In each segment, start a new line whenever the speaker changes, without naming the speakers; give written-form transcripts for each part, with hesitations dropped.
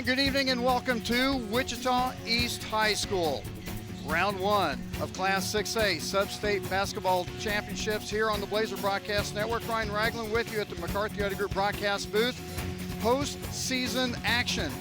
And good evening and welcome to Wichita East High School. Round 1 of Class 6A Sub-State Basketball Championships here on the Blazer Broadcast Network. Ryan Ragland with you at the McCarthy Auto Group broadcast booth. Post-season action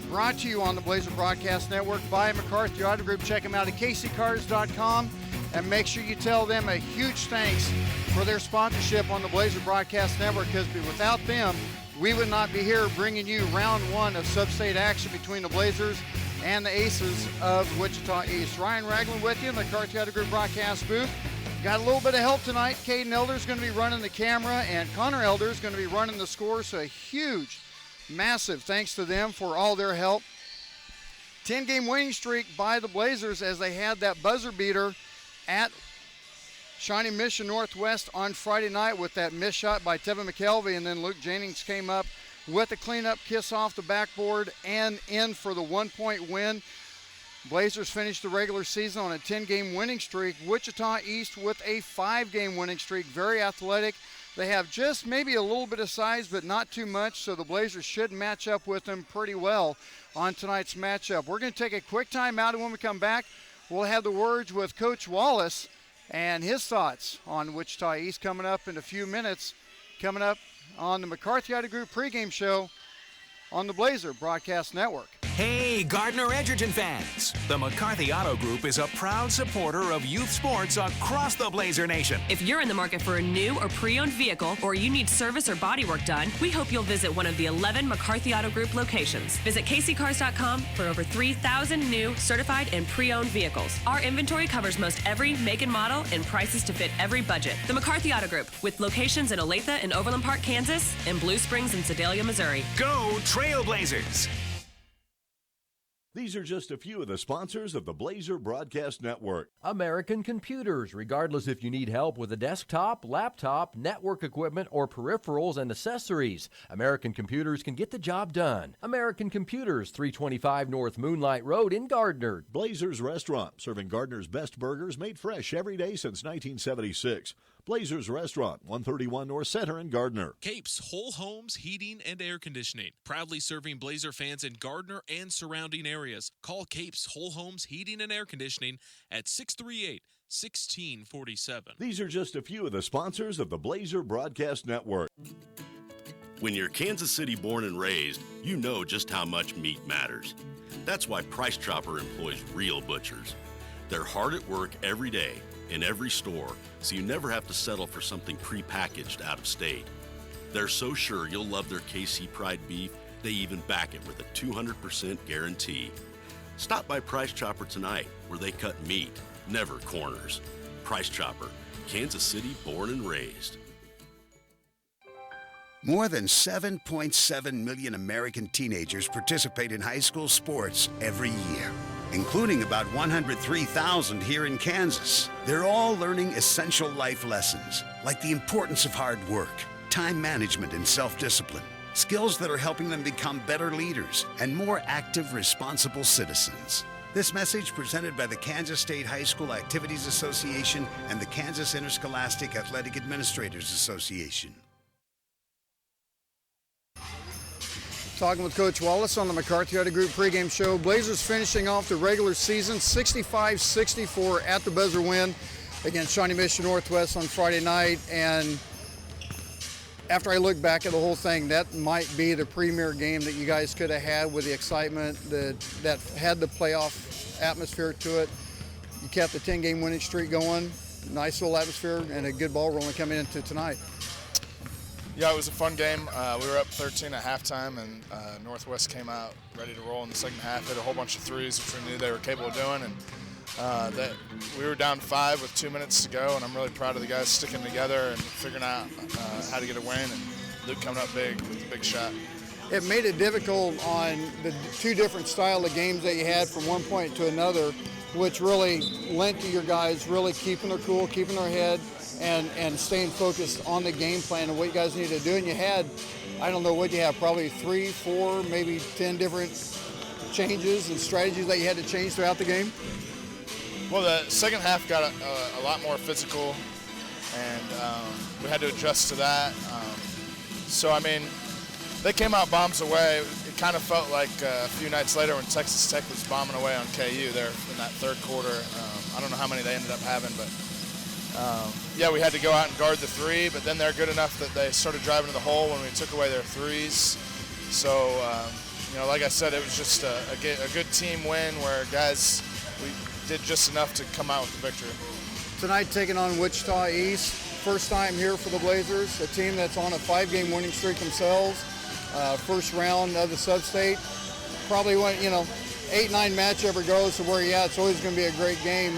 brought to you on the Blazer Broadcast Network by McCarthy Auto Group. Check them out at kccars.com and make sure you tell them a huge thanks for their sponsorship on the Blazer Broadcast Network, because without them, we would not be here bringing you round 1 of sub-state action between the Blazers and the Aces of Wichita East. Ryan Ragland with you in the McCarthy Auto Group broadcast booth. Got a little bit of help tonight. Caden Elder's going to be running the camera, and Connor Elder's going to be running the score, so a huge, massive thanks to them for all their help. 10-game winning streak by the Blazers as they had that buzzer beater at Shawnee Mission Northwest on Friday night with that missed shot by Tevin McKelvey, and then Luke Jennings came up with a cleanup kiss off the backboard and in for the 1-point win. Blazers finished the regular season on a 10-game winning streak. Wichita East with a 5-game winning streak. Very athletic. They have just maybe a little bit of size, but not too much, so the Blazers should match up with them pretty well on tonight's matchup. We're going to take a quick time out, and when we come back, we'll have the words with Coach Wallace and his thoughts on Wichita East coming up in a few minutes, coming up on the McCarthy Auto Group pregame show on the Blazer Broadcast Network.
Hey, Gardner Edgerton fans! The McCarthy Auto Group is a proud supporter of youth sports across the Blazer Nation.
If you're in the market for a new or pre-owned vehicle, or you need service or body work done, we hope you'll visit one of the 11 McCarthy Auto Group locations. Visit kccars.com for over 3,000 new, certified, and pre-owned vehicles. Our inventory covers most every make and model and prices to fit every budget. The McCarthy Auto Group, with locations in Olathe and Overland Park, Kansas, and Blue Springs and Sedalia, Missouri.
Go Trailblazers!
These are just a few of the sponsors of the Blazer Broadcast Network.
American Computers. Regardless if you need help with a desktop, laptop, network equipment, or peripherals and accessories, American Computers can get the job done. American Computers, 325 North Moonlight Road in Gardner.
Blazers Restaurant, serving Gardner's best burgers made fresh every day since 1976. Blazers Restaurant, 131 North Center in Gardner.
Capes Whole Homes Heating and Air Conditioning, proudly serving Blazer fans in Gardner and surrounding areas. Call Capes Whole Homes Heating and Air Conditioning at 638-1647.
These are just a few of the sponsors of the Blazer Broadcast Network.
When you're Kansas City born and raised, you know just how much meat matters. That's why Price Chopper employs real butchers. They're hard at work every day in every store, so you never have to settle for something prepackaged out of state. They're so sure you'll love their KC Pride beef, they even back it with a 200% guarantee. Stop by Price Chopper tonight, where they cut meat, never corners. Price Chopper, Kansas City born and raised.
More than 7.7 million American teenagers participate in high school sports every year, including about 103,000 here in Kansas. They're all learning essential life lessons, like the importance of hard work, time management, and self-discipline, skills that are helping them become better leaders and more active, responsible citizens. This message presented by the Kansas State High School Activities Association and the Kansas Interscholastic Athletic Administrators Association.
Talking with Coach Wallace on the McCarthy Auto Group pregame show. Blazers finishing off the regular season 65-64 at the buzzer win against Shawnee Mission Northwest on Friday night. And after I look back at the whole thing, that might be the premier game that you guys could have had with the excitement that had the playoff atmosphere to it. You kept the 10-game winning streak going. Nice little atmosphere and a good ball rolling coming into tonight.
Yeah, it was a fun game. We were up 13 at halftime, and Northwest came out ready to roll in the second half. Hit a whole bunch of threes, which we knew they were capable of doing. And we were down 5 with 2 minutes to go, and I'm really proud of the guys sticking together and figuring out how to get a win. And Luke coming up big with a big shot.
It made it difficult on the two different style of games that you had from one point to another, which really lent to your guys really keeping their cool, keeping their head, and staying focused on the game plan and what you guys needed to do. And you had, I don't know what you have, probably 3, 4, maybe 10 different changes and strategies that you had to change throughout the game?
Well, the second half got a lot more physical, and we had to adjust to that. So, I mean, they came out bombs away. It kind of felt like a few nights later when Texas Tech was bombing away on KU there in that third quarter. I don't know how many they ended up having, but yeah, we had to go out and guard the three, but then they're good enough that they started driving to the hole when we took away their threes. So, like I said, it was just a good team win where guys, we did just enough to come out with the victory.
Tonight taking on Wichita East. First time here for the Blazers, a team that's on a 5-game winning streak themselves. First round of the sub-state. Probably went, 8-9 matchup regardless of where you're at. It's always going to be a great game.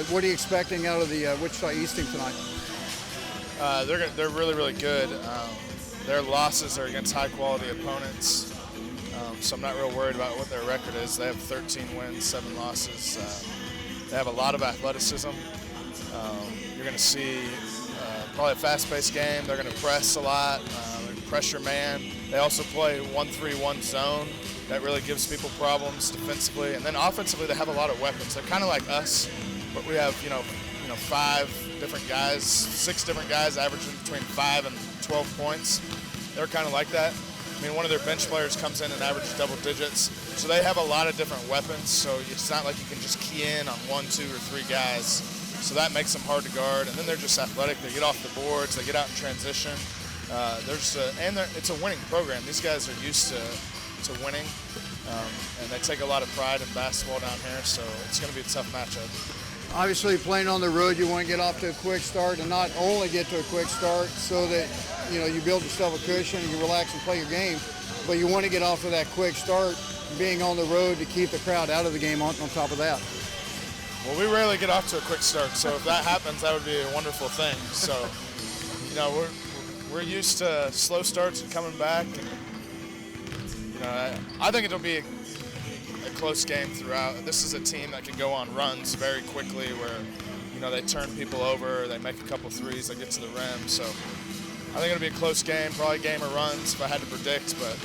What are you expecting out of the Wichita East team tonight?
They're really, really good. Their losses are against high-quality opponents, so I'm not real worried about what their record is. They have 13 wins, 7 losses. They have a lot of athleticism. You're going to see probably a fast-paced game. They're going to press a lot, pressure man. They also play 1-3-1 zone. That really gives people problems defensively. And then offensively, they have a lot of weapons. They're kind of like us, but we have, 5 different guys, 6 different guys averaging between 5 and 12 points. They're kind of like that. I mean, one of their bench players comes in and averages double digits. So they have a lot of different weapons. So it's not like you can just key in on 1, 2, or 3 guys. So that makes them hard to guard. And then they're just athletic. They get off the boards. They get out in transition. It's a winning program. These guys are used to winning, and they take a lot of pride in basketball down here, so it's going to be a tough matchup.
Obviously, playing on the road, you want to get off to a quick start, and not only get to a quick start so that you build yourself a cushion and you relax and play your game, but you want to get off to that quick start, being on the road to keep the crowd out of the game on top of that.
Well, we rarely get off to a quick start, so if that happens, that would be a wonderful thing. So, we're used to slow starts and coming back. And, I think it'll be a close game throughout. This is a team that can go on runs very quickly where, they turn people over, they make a couple threes, they get to the rim. So I think it'll be a close game, probably a game of runs if I had to predict. But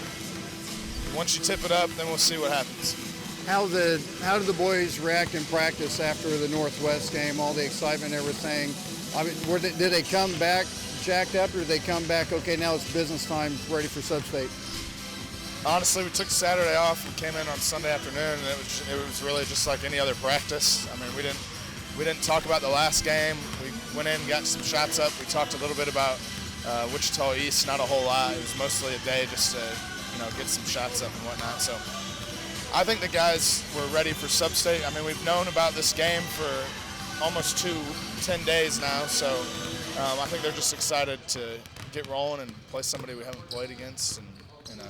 once you tip it up, then we'll see what happens.
How did the boys react in practice after the Northwest game, all the excitement and everything? I mean, did they come back jacked up, or did they come back, okay, now it's business time, ready for sub-state?
Honestly, we took Saturday off and came in on Sunday afternoon, and it was really just like any other practice. I mean, we didn't talk about the last game. We went in, got some shots up. We talked a little bit about Wichita East, not a whole lot. It was mostly a day just to get some shots up and whatnot. So I think the guys were ready for sub-state. I mean, we've known about this game for almost 10 days now, so I think they're just excited to get rolling and play somebody we haven't played against, and in a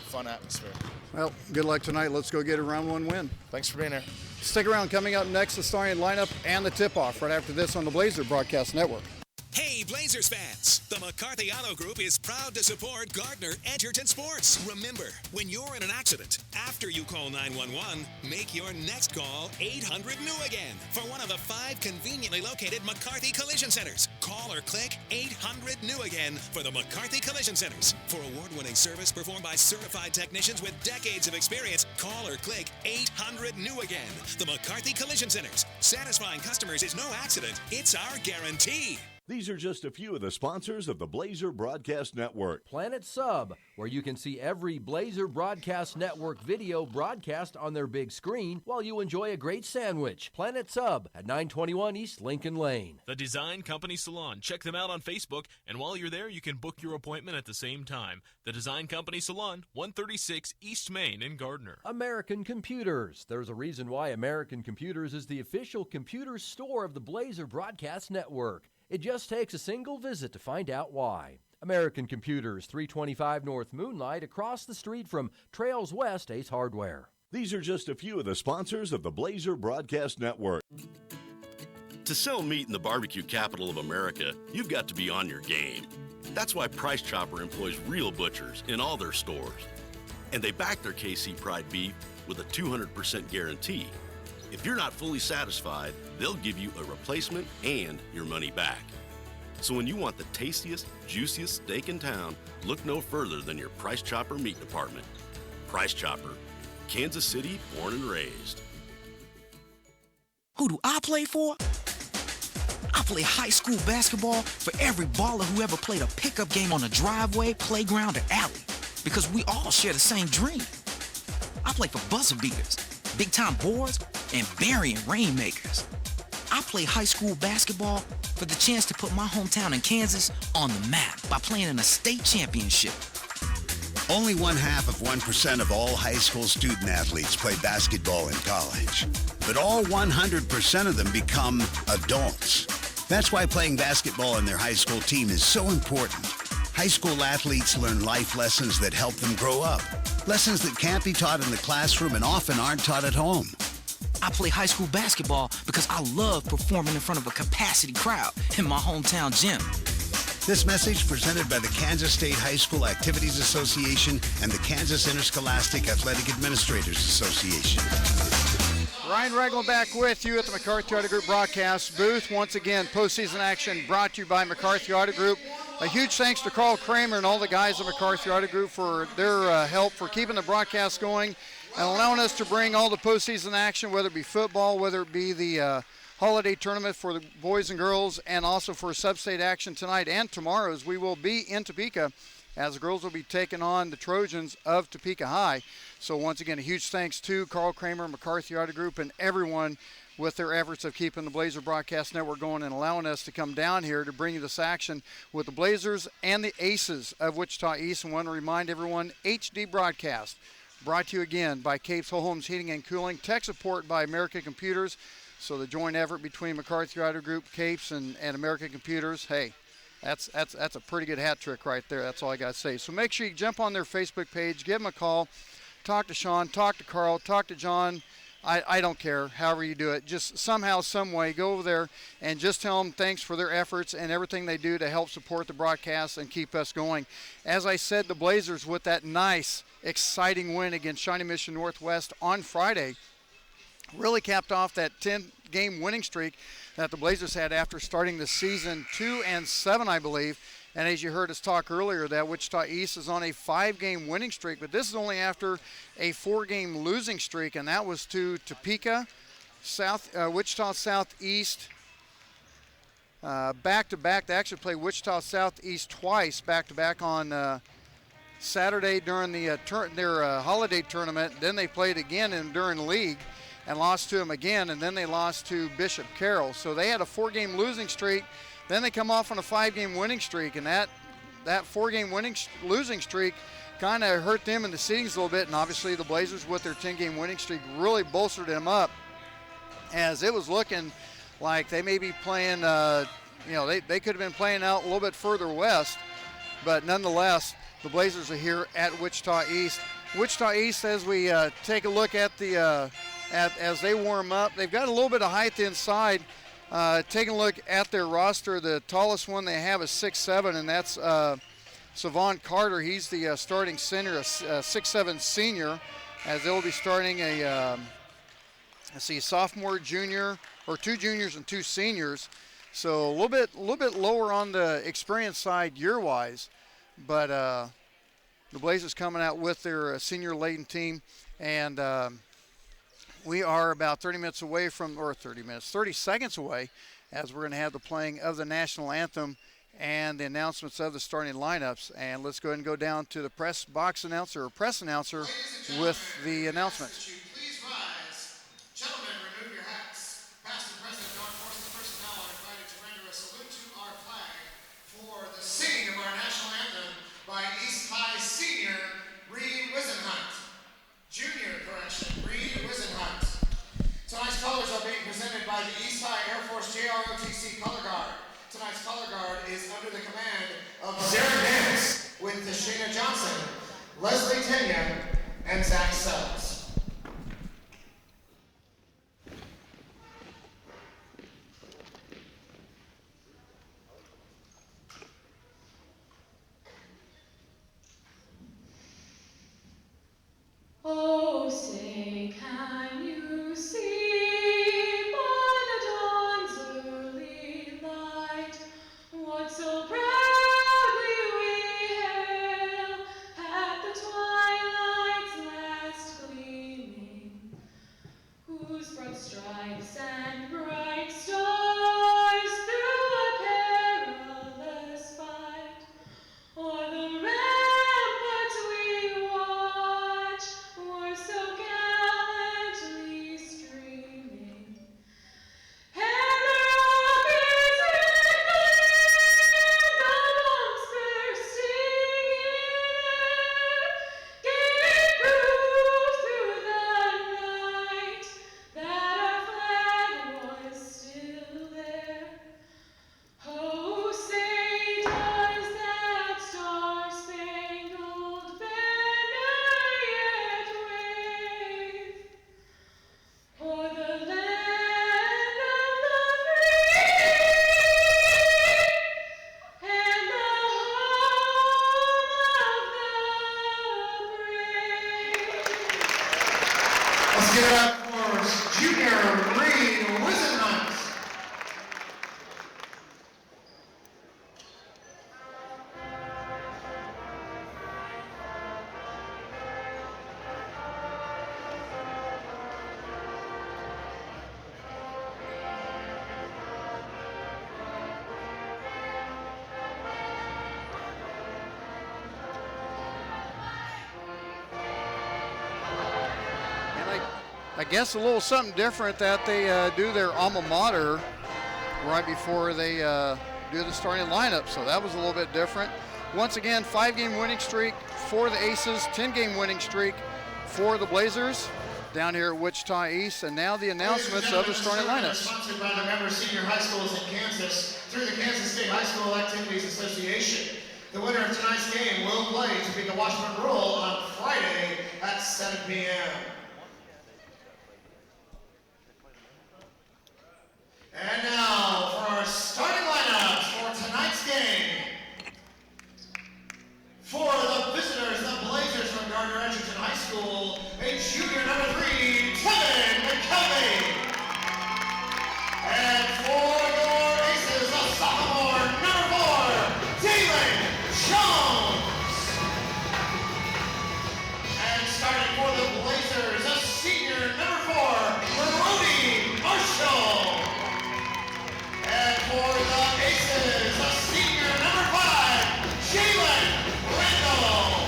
fun atmosphere.
Well, good luck tonight. Let's go get a round 1 win.
Thanks for being here.
Stick around. Coming up next, the starting lineup and the tip-off right after this on the Blazer Broadcast Network.
Hey, Blazers fans! The McCarthy Auto Group is proud to support Gardner Edgerton Sports. Remember, when you're in an accident, after you call 911, make your next call 800-NEW-AGAIN for one of the 5 conveniently located McCarthy Collision Centers. Call or click 800-NEW-AGAIN for the McCarthy Collision Centers. For award-winning service performed by certified technicians with decades of experience, call or click 800-NEW-AGAIN. The McCarthy Collision Centers. Satisfying customers is no accident. It's our guarantee.
These are just a few of the sponsors of the Blazer Broadcast Network.
Planet Sub, where you can see every Blazer Broadcast Network video broadcast on their big screen while you enjoy a great sandwich. Planet Sub at 921 East Lincoln Lane.
The Design Company Salon. Check them out on Facebook, and while you're there, you can book your appointment at the same time. The Design Company Salon, 136 East Main in Gardner.
American Computers. There's a reason why American Computers is the official computer store of the Blazer Broadcast Network. It just takes a single visit to find out why. American Computers, 325 North Moonlight, across the street from Trails West Ace Hardware.
These are just a few of the sponsors of the Blazer Broadcast Network.
To sell meat in the barbecue capital of America, you've got to be on your game. That's why Price Chopper employs real butchers in all their stores. And they back their KC Pride beef with a 200% guarantee. If you're not fully satisfied, they'll give you a replacement and your money back. So when you want the tastiest, juiciest steak in town, look no further than your Price Chopper meat department. Price Chopper, Kansas City, born and raised.
Who do I play for? I play high school basketball for every baller who ever played a pickup game on a driveway, playground, or alley. Because we all share the same dream. play for buzzer beaters, big-time boards, and burying rainmakers. I play high school basketball for the chance to put my hometown in Kansas on the map by playing in a state championship.
Only 0.5% of all high school student athletes play basketball in college. But all 100% of them become adults. That's why playing basketball in their high school team is so important. High school athletes learn life lessons that help them grow up. Lessons that can't be taught in the classroom and often aren't taught at home.
I play high school basketball because I love performing in front of a capacity crowd in my hometown gym.
This message presented by the Kansas State High School Activities Association and the Kansas Interscholastic Athletic Administrators Association.
Ryan Ragland back with you at the McCarthy Auto Group broadcast booth. Once again, postseason action brought to you by McCarthy Auto Group. A huge thanks to Carl Kramer and all the guys at McCarthy Auto Group for their help for keeping the broadcast going and allowing us to bring all the postseason action, whether it be football, whether it be the holiday tournament for the boys and girls, and also for sub-state action tonight and tomorrow, as we will be in Topeka, as the girls will be taking on the Trojans of Topeka High. So once again, a huge thanks to Carl Kramer, McCarthy Auto Group, and everyone with their efforts of keeping the Blazer Broadcast Network going and allowing us to come down here to bring you this action with the Blazers and the Aces of Wichita East. And want to remind everyone, HD broadcast brought to you again by Capes Whole Homes Heating and Cooling, tech support by American Computers. So the joint effort between McCarthy Auto Group, Capes, and American Computers, hey, that's a pretty good hat trick right there. That's all I got to say. So make sure you jump on their Facebook page, give them a call, talk to Sean, talk to Carl, talk to John. I don't care, however you do it. Just somehow, some way, go over there and just tell them thanks for their efforts and everything they do to help support the broadcast and keep us going. As I said, the Blazers with that nice, exciting win against Shawnee Mission Northwest on Friday really capped off that 10-game winning streak that the Blazers had after starting the season 2-7, I believe. And as you heard us talk earlier, that Wichita East is on a 5-game winning streak, but this is only after a 4-game losing streak, and that was to Topeka, Wichita Southeast, back-to-back. They actually played Wichita Southeast twice back-to-back on Saturday during their holiday tournament. Then they played again during league and lost to them again, and then they lost to Bishop Carroll. So they had a 4-game losing streak. Then they come off on a 5-game winning streak, and that 4-game losing streak kind of hurt them in the seedings a little bit. And obviously the Blazers with their 10-game winning streak really bolstered them up, as it was looking like they may be playing, they could have been playing out a little bit further west. But nonetheless, the Blazers are here at Wichita East. Wichita East, as we take a look at as they warm up, they've got a little bit of height inside. Taking a look at their roster, the tallest one they have is 6'7", and that's Savon Carter. He's the starting center, a 6'7" senior, as they'll be starting a sophomore, junior, or 2 juniors and 2 seniors. So a little bit lower on the experience side year-wise, but the Blazers coming out with their senior-laden team, and we are about 30 seconds away, as we're going to have the playing of the national anthem and the announcements of the starting lineups. And let's go ahead and go down to the press announcer with the announcements.
Please rise. Gentlemen, remove your hats. Past and present armed forces personnel are invited to render a salute to our flag for the singing of our national anthem by East High senior Reed Wisenhunt. Junior correction, Reed Wisenhunt. Tonight's colors are being presented by the East High Air Force JROTC Color Guard. Tonight's Color Guard is under the command of Sarah Nance with Tashina Johnson, Leslie Tenya, and Zach Sells.
Oh, say, can you see by the dawn's early light what so proudly we hail at the twilight's last gleaming, whose broad stripes and bright stars through a perilous fight o'er the ramparts we watch were so
give it up for junior Reed Wisenhunt.
I guess a little something different that they do their alma mater right before they do the starting lineup. So that was a little bit different. Once again, 5-game winning streak for the Aces, 10-game winning streak for the Blazers down here at Wichita East. And now the announcements of the starting lineups.
Sponsored by the member senior high schools in Kansas through the Kansas State High School Activities Association. The winner of tonight's game will play Topeka Washburn Rural on Friday at 7 p.m. And now for our starting lineups for tonight's game. For the visitors, the Blazers from Gardner Edgerton High School, a junior number 3, Tevin McKelvey. And for your Aces, a sophomore number 4, Dylan Jones. And starting for the Blazers, a senior number 4, Brody Marshall. And for the Aces, a senior number 5, Jalen Randall.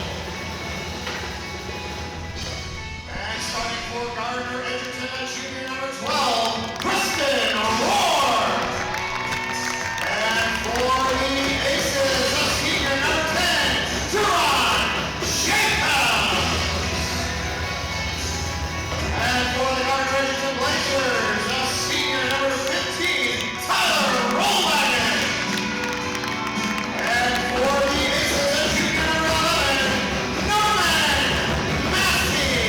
And starting for Gardner Edgerton, a junior number 12, Preston Rohr. And for the Aces, a senior number 10, Duran Jacobs. And for the Gardner Edgerton Blazers, a senior number 15, Tyler Rollwagon. And for the Aces, a junior number 11, Norman Massey.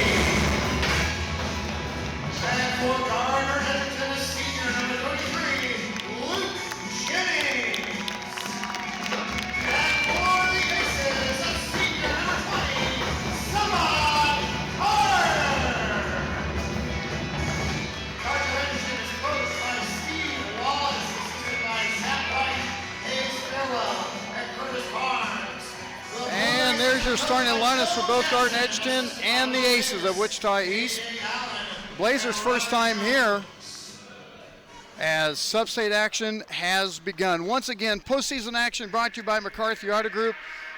And for Gardner Edgerton, a senior number 23, Luke Jennings. And for the Aces, a senior number 20, Samad Carter. Gardner Edgerton is coached by Steve Wallace, assisted by Zach White, Hayes Farewell, and Curtis Barnes.
And there's your starting lineups for both Gardner Edgerton and the Aces of Wichita East. Blazers' first time here as sub-state action has begun. Once again, postseason action brought to you by McCarthy Auto Group.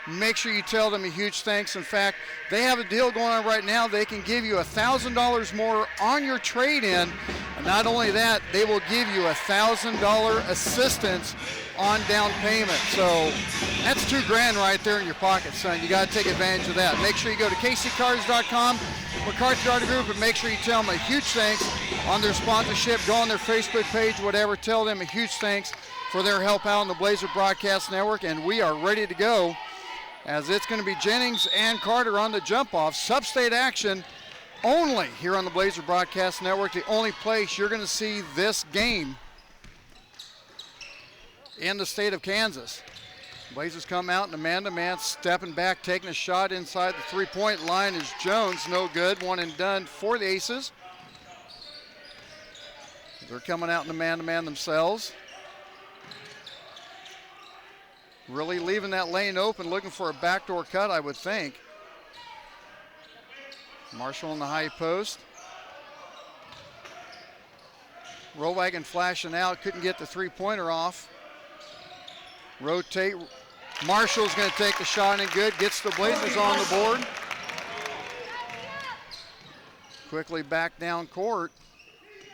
Make sure you tell them a huge thanks. In fact, they have a deal going on right now. They can give you $1,000 more on your trade-in. And not only that, they will give you $1,000 assistance on down payment. So that's $2,000 right there in your pocket, son. You got to take advantage of that. Make sure you go to kccars.com, McCarthy Auto Group, and make sure you tell them a huge thanks on their sponsorship. Go on their Facebook page, whatever. Tell them a huge thanks for their help out on the Blazer Broadcast Network. And we are ready to go, as it's going to be Jennings and Carter on the jump off. Sub-state action only here on the Blazer Broadcast Network, the only place you're going to see this game in the state of Kansas. Blazers come out in a man-to-man, stepping back, taking a shot inside the three-point line is Jones. No good, one and done for the Aces. They're coming out in a man-to-man themselves. Really leaving that lane open, looking for a backdoor cut, I would think. Marshall in the high post. Rollwagon flashing out, couldn't get the three-pointer off. Rotate. Marshall's going to take the shot and good, gets the Blazers on the board. Quickly back down court.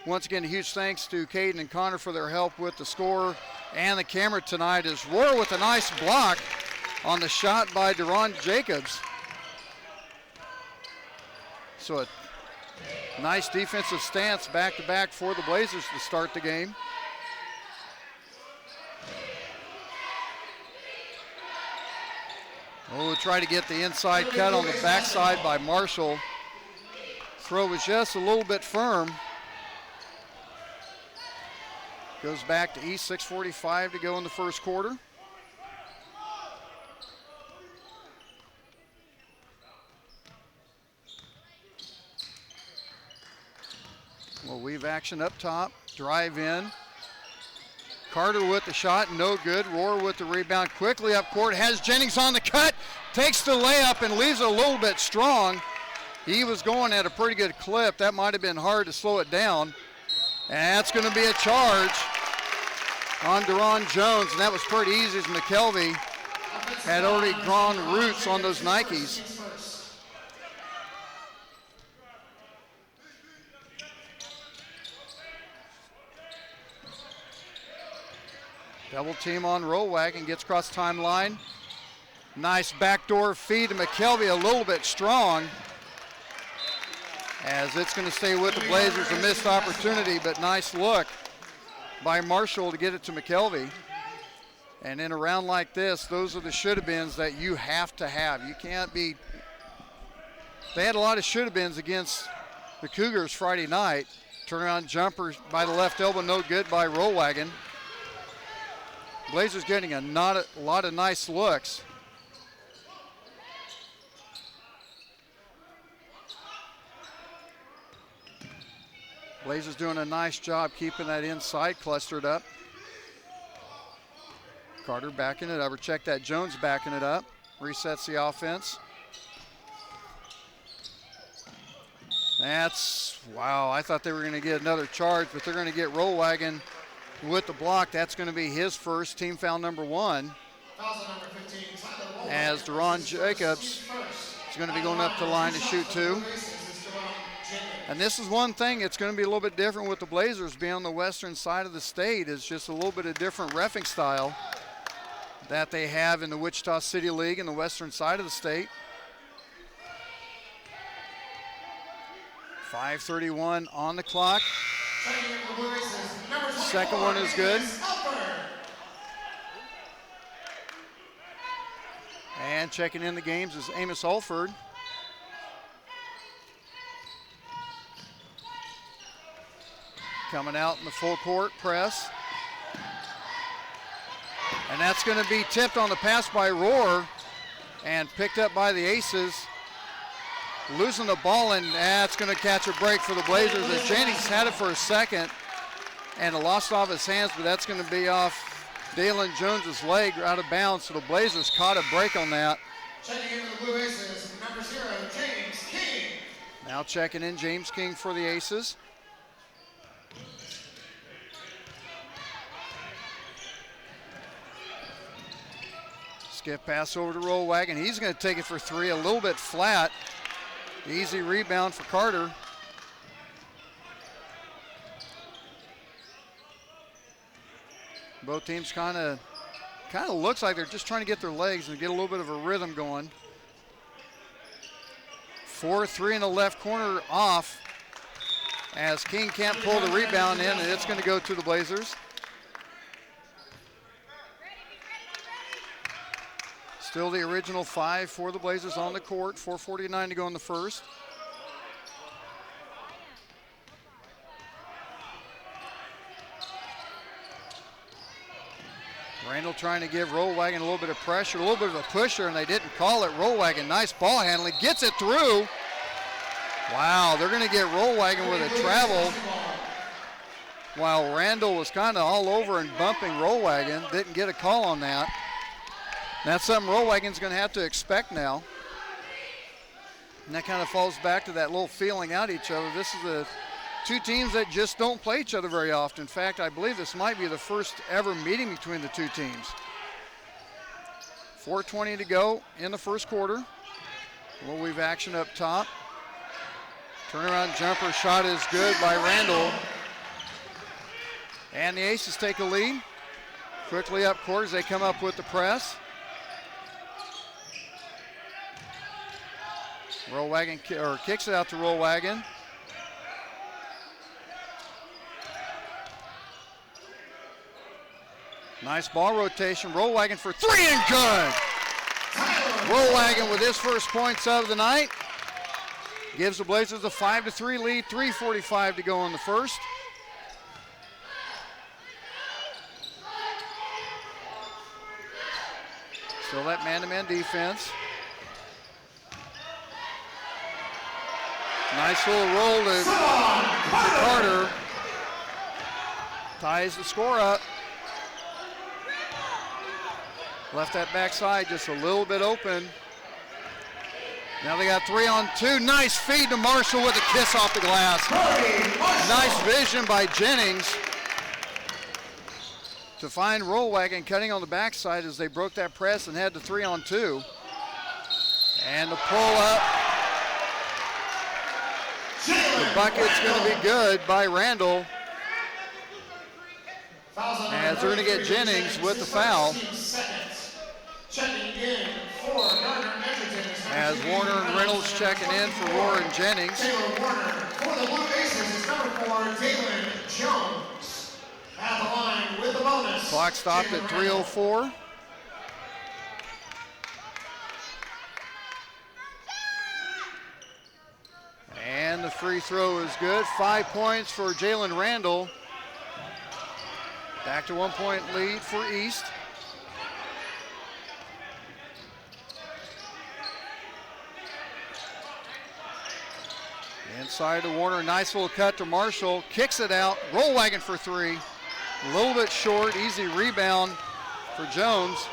Once again, a huge thanks to Caden and Connor for their help with the score and the camera tonight, as Rohr with a nice block on the shot by Duran Jacobs. So a nice defensive stance back-to-back for the Blazers to start the game. We'll try to get the inside cut on the backside by Marshall. Throw was just a little bit firm. Goes back to East, 6:45 to go in the first quarter. We'll weave action up top, drive in. Carter with the shot, no good. Rohr with the rebound, quickly up court, has Jennings on the cut, takes the layup and leaves it a little bit strong. He was going at a pretty good clip. That might have been hard to slow it down. And that's going to be a charge on Deron Jones, and that was pretty easy as McKelvey had already drawn roots on those Nikes. Double team on Rollwagon, gets across timeline. Nice backdoor feed to McKelvey, a little bit strong. As it's going to stay with the Blazers, a missed opportunity, but nice look by Marshall to get it to McKelvey. And in a round like this, those are the should-have-beens that you have to have. You can't be, they had a lot of should-have-beens against the Cougars Friday night. Turnaround jumper by the left elbow, no good by Rollwagon. Blazers getting a lot of nice looks. Blazers doing a nice job keeping that inside clustered up. Carter backing it up, or check that, Jones backing it up. Resets the offense. That's, wow, I thought they were gonna get another charge, but they're gonna get Rollwagon with the block. That's gonna be his first, team foul number 1. As Deron Jacobs is gonna be going up the line to shoot 2. And this is one thing, it's going to be a little bit different with the Blazers being on the western side of the state. It's just a little bit of different reffing style that they have in the Wichita City League and the western side of the state. 5:31 on the clock. Second one is good. And checking in the games is Amos Alford. Coming out in the full court press. And that's going to be tipped on the pass by Rohr and picked up by the Aces. Losing the ball, and that's going to catch a break for the Blazers. As Jennings had it for a second and it lost off his hands, but that's going to be off Dalen Jones's leg out of bounds. So the Blazers caught a break on that.
Checking in for the Blue Aces, number 0, James King.
Now checking in James King for the Aces. Skip pass over to Rollwagon. He's going to take it for 3, a little bit flat. Easy rebound for Carter. Both teams kind of looks like they're just trying to get their legs and get a little bit of a rhythm going. 4-3 in the left corner off as King can't pull the rebound in, and it's going to go to the Blazers. Still the original 5 for the Blazers on the court. 4:49 to go in the first. Randall trying to give Rollwagon a little bit of pressure, a little bit of a pusher, and they didn't call it. Rollwagon, nice ball handling, gets it through. Wow, they're going to get Rollwagon with a travel. While Randall was kind of all over and bumping Rollwagon, didn't get a call on that. That's something Rollwagon's going to have to expect now. And that kind of falls back to that little feeling out each other. This is the two teams that just don't play each other very often. In fact, I believe this might be the first ever meeting between the two teams. 4:20 to go in the first quarter. We'll weave action up top. Turnaround jumper shot is good by Randall. And the Aces take a lead. Quickly up court as they come up with the press. Rollwagon kicks it out to Rollwagon. Nice ball rotation. Rollwagon for 3 and good. Rollwagon with his first points of the night. Gives the Blazers a 5-3 lead. 3:45 to go in the first. Still that man-to-man defense. Nice little roll to Carter. Ties the score up. Left that backside just a little bit open. Now they got 3-on-2. Nice feed to Marshall with a kiss off the glass. Nice vision by Jennings to find Rollwagon cutting on the backside as they broke that press and had the 3-on-2. And the pull up. The bucket's going to be good by Randall. As they're going to get Jennings with the foul.
Checking in for Gardner Edgerton.
As Warner and Reynolds checking in for Warren Jennings.
Taylor Warner for the Blue Aces is number 4, Dalen Jones. At the line with the bonus.
Clock stopped at 3:04. And the free throw is good. 5 points for Jalen Randall. Back to 1 point lead for East. Inside to Warner, nice little cut to Marshall. Kicks it out, Rollwagon for 3. A little bit short, easy rebound for Jones.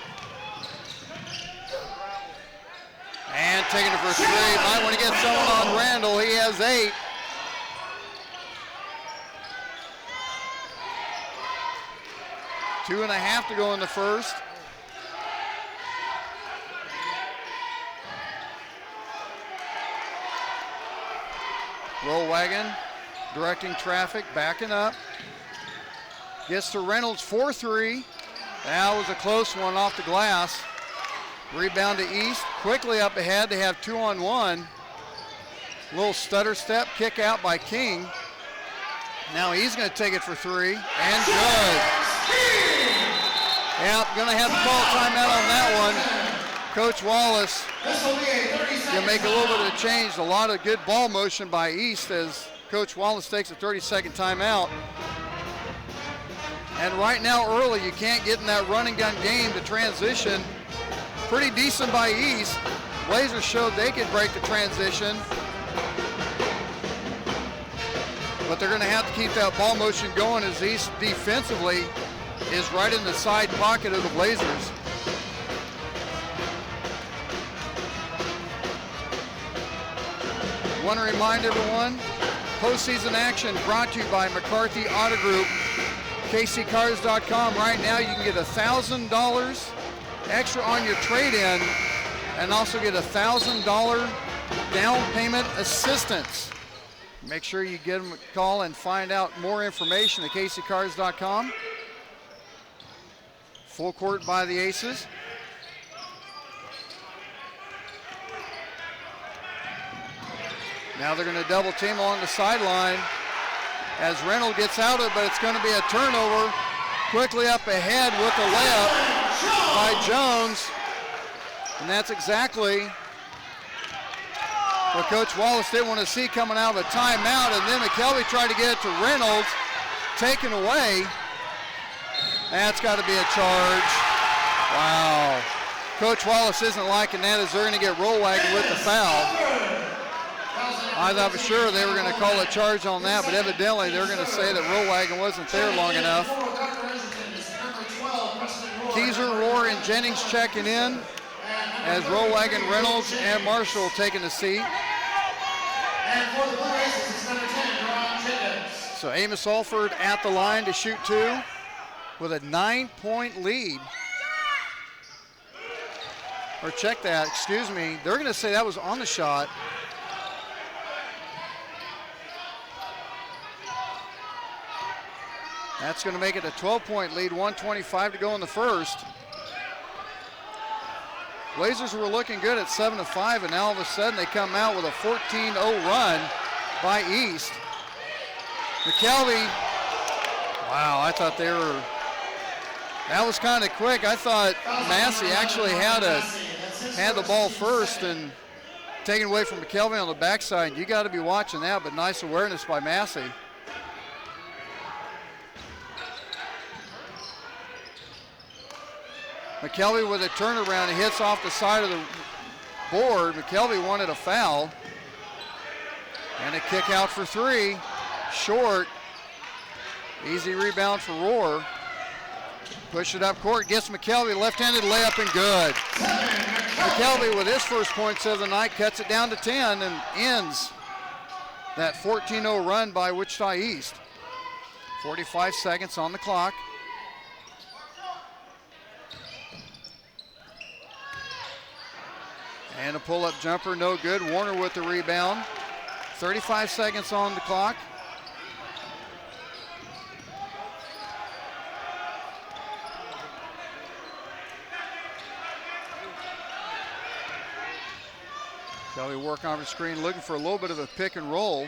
And taking it for 3. Might want to get someone on Randall. He has 8. Two and a half to go in the first. Rollwagon directing traffic, backing up. Gets to Reynolds, 4-3. That was a close one off the glass. Rebound to East, quickly up ahead. They have 2-on-1. Little stutter step, kick out by King. Now he's going to take it for 3, and good. Yep, going to have to call a timeout on that one. Coach Wallace going to make a little bit of a change. A lot of good ball motion by East as Coach Wallace takes a 30-second timeout. And right now early, you can't get in that run and gun game to transition. Pretty decent by East. Blazers showed they could break the transition. But they're going to have to keep that ball motion going as East defensively is right in the side pocket of the Blazers. Want to remind everyone, postseason action brought to you by McCarthy Auto Group. KCCars.com. Right now you can get $1,000 extra on your trade-in and also get $1,000 down payment assistance. Make sure you give them a call and find out more information at KCCars.com. Full court by the Aces. Now they're going to double team along the sideline as Reynolds gets out of it, but it's going to be a turnover. Quickly up ahead with the layup by Jones. And that's exactly what Coach Wallace didn't want to see coming out of a timeout. And then McKelvey tried to get it to Reynolds, taken away. That's got to be a charge. Wow. Coach Wallace isn't liking that as they're going to get Rollwagon with the foul. I thought for sure they were going to call a charge on that, but evidently they're going to say that Rollwagon wasn't there long enough. Keezer, Rohr, and Jennings checking in as Rollwagon, Reynolds, and Marshall taking the seat. So Amos Alford at the line to shoot 2 with a 9-point lead. Or check that, excuse me. They're going to say that was on the shot. That's going to make it a 12-point lead, 1:25 to go in the first. Blazers were looking good at 7-5, and now all of a sudden they come out with a 14-0 run by East. McKelvey, wow, I thought they were, that was kind of quick. I thought Massey actually had the ball first and taken away from McKelvey on the backside. You got to be watching that, but nice awareness by Massey. McKelvey with a turnaround, he hits off the side of the board. McKelvey wanted a foul. And a kick out for three. Short. Easy rebound for Rohr. Push it up court, gets McKelvey, left-handed layup and good. McKelvey with his first points of the night cuts it down to 10 and ends that 14-0 run by Wichita East. 45 seconds on the clock. And a pull-up jumper, no good. Warner with the rebound. 35 seconds on the clock. Kelly work on the screen, looking for a little bit of a pick and roll.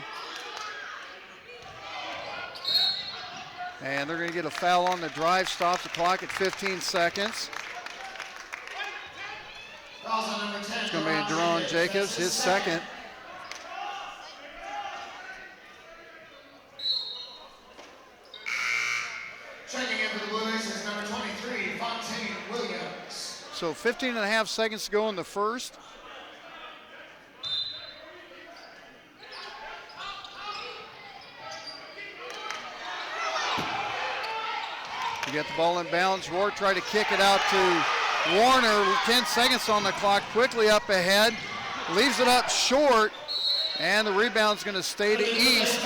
And they're going to get a foul on the drive, stops the clock at 15 seconds. It's going to be Jerron Jacobs, his second.
Checking in for the Blues is number 23, Fontaine Williams.
So 15 and a half seconds to go in the first. You get the ball in bounds. Rohr tried to kick it out to Warner. 10 seconds on the clock. Quickly up ahead. Leaves it up short. And the rebound's going to stay to East.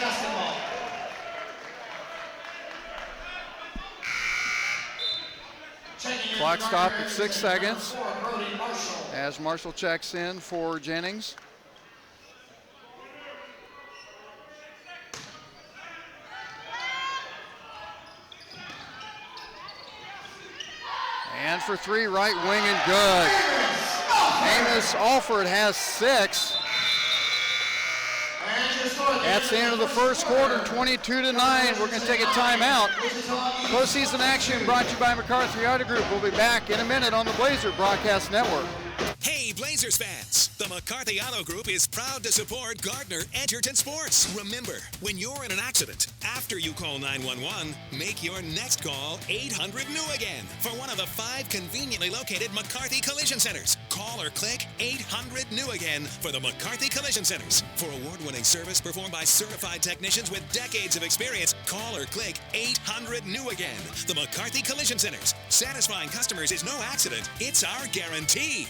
Clock stop at 6 seconds as Marshall checks in for Jennings. And for three, right wing and good. Amos Alford has 6. That's the end of the first quarter, 22-9. We're going to take a timeout. Postseason action brought to you by McCarthy Auto Group. We'll be back in a minute on the Blazer Broadcast Network.
Hey, Blazers fans! The McCarthy Auto Group is proud to support Gardner Edgerton Sports. Remember, when you're in an accident, after you call 911, make your next call 800-NEW-AGAIN for one of the 5 conveniently located McCarthy Collision Centers. Call or click 800-NEW-AGAIN for the McCarthy Collision Centers. For award-winning service performed by certified technicians with decades of experience, call or click 800-NEW-AGAIN. The McCarthy Collision Centers. Satisfying customers is no accident, it's our guarantee.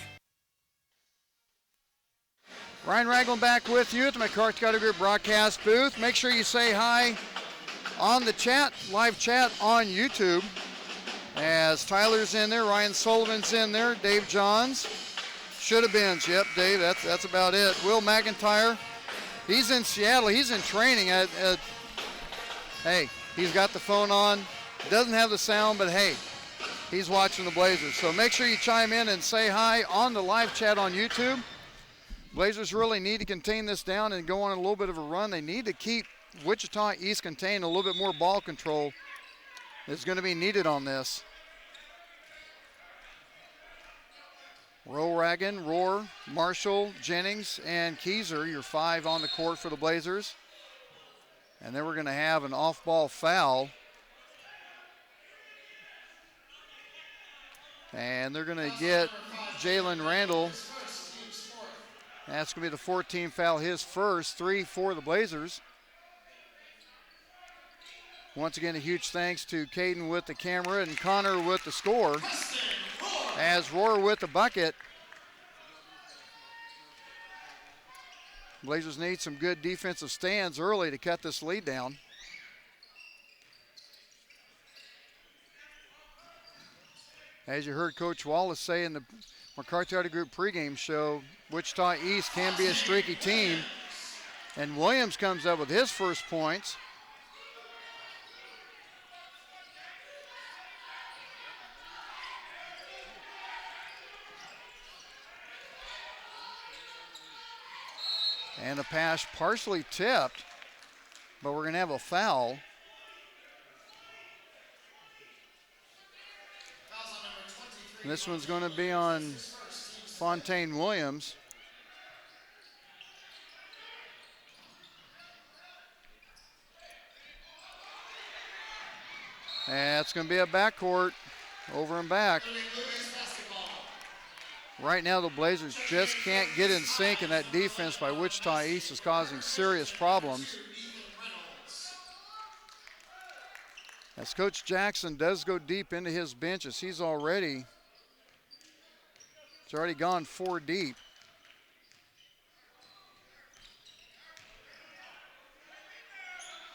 Ryan Ragland back with you at the McCarthy Auto Group broadcast booth. Make sure you say hi on the chat, live chat on YouTube. As Tyler's in there, Ryan Sullivan's in there, Dave Johns. Should have been. Yep, Dave, that's about it. Will McIntyre, he's in Seattle. He's in training. Hey, he's got the phone on. Doesn't have the sound, but hey, he's watching the Blazers. So make sure you chime in and say hi on the live chat on YouTube. Blazers really need to contain this down and go on a little bit of a run. They need to keep Wichita East contained. A little bit more ball control is going to be needed on this. Roragan, Rohr, Marshall, Jennings, and Keyser, your 5 on the court for the Blazers. And then we're going to have an off-ball foul. And they're going to get Jalen Randall. That's going to be the 14th foul, his first, 3 for the Blazers. Once again, a huge thanks to Caden with the camera and Connor with the score. As Rohr with the bucket. Blazers need some good defensive stands early to cut this lead down. As you heard Coach Wallace say in the McCarthy Auto Group pregame show, Wichita East can be a streaky team. And Williams comes up with his first points. And a pass partially tipped, but we're going to have a foul. And this one's going to be on Fontaine Williams. And it's going to be a backcourt, over and back. Right now the Blazers just can't get in sync, and that defense by Wichita East is causing serious problems. As Coach Jackson does go deep into his bench, as he's already gone 4 deep.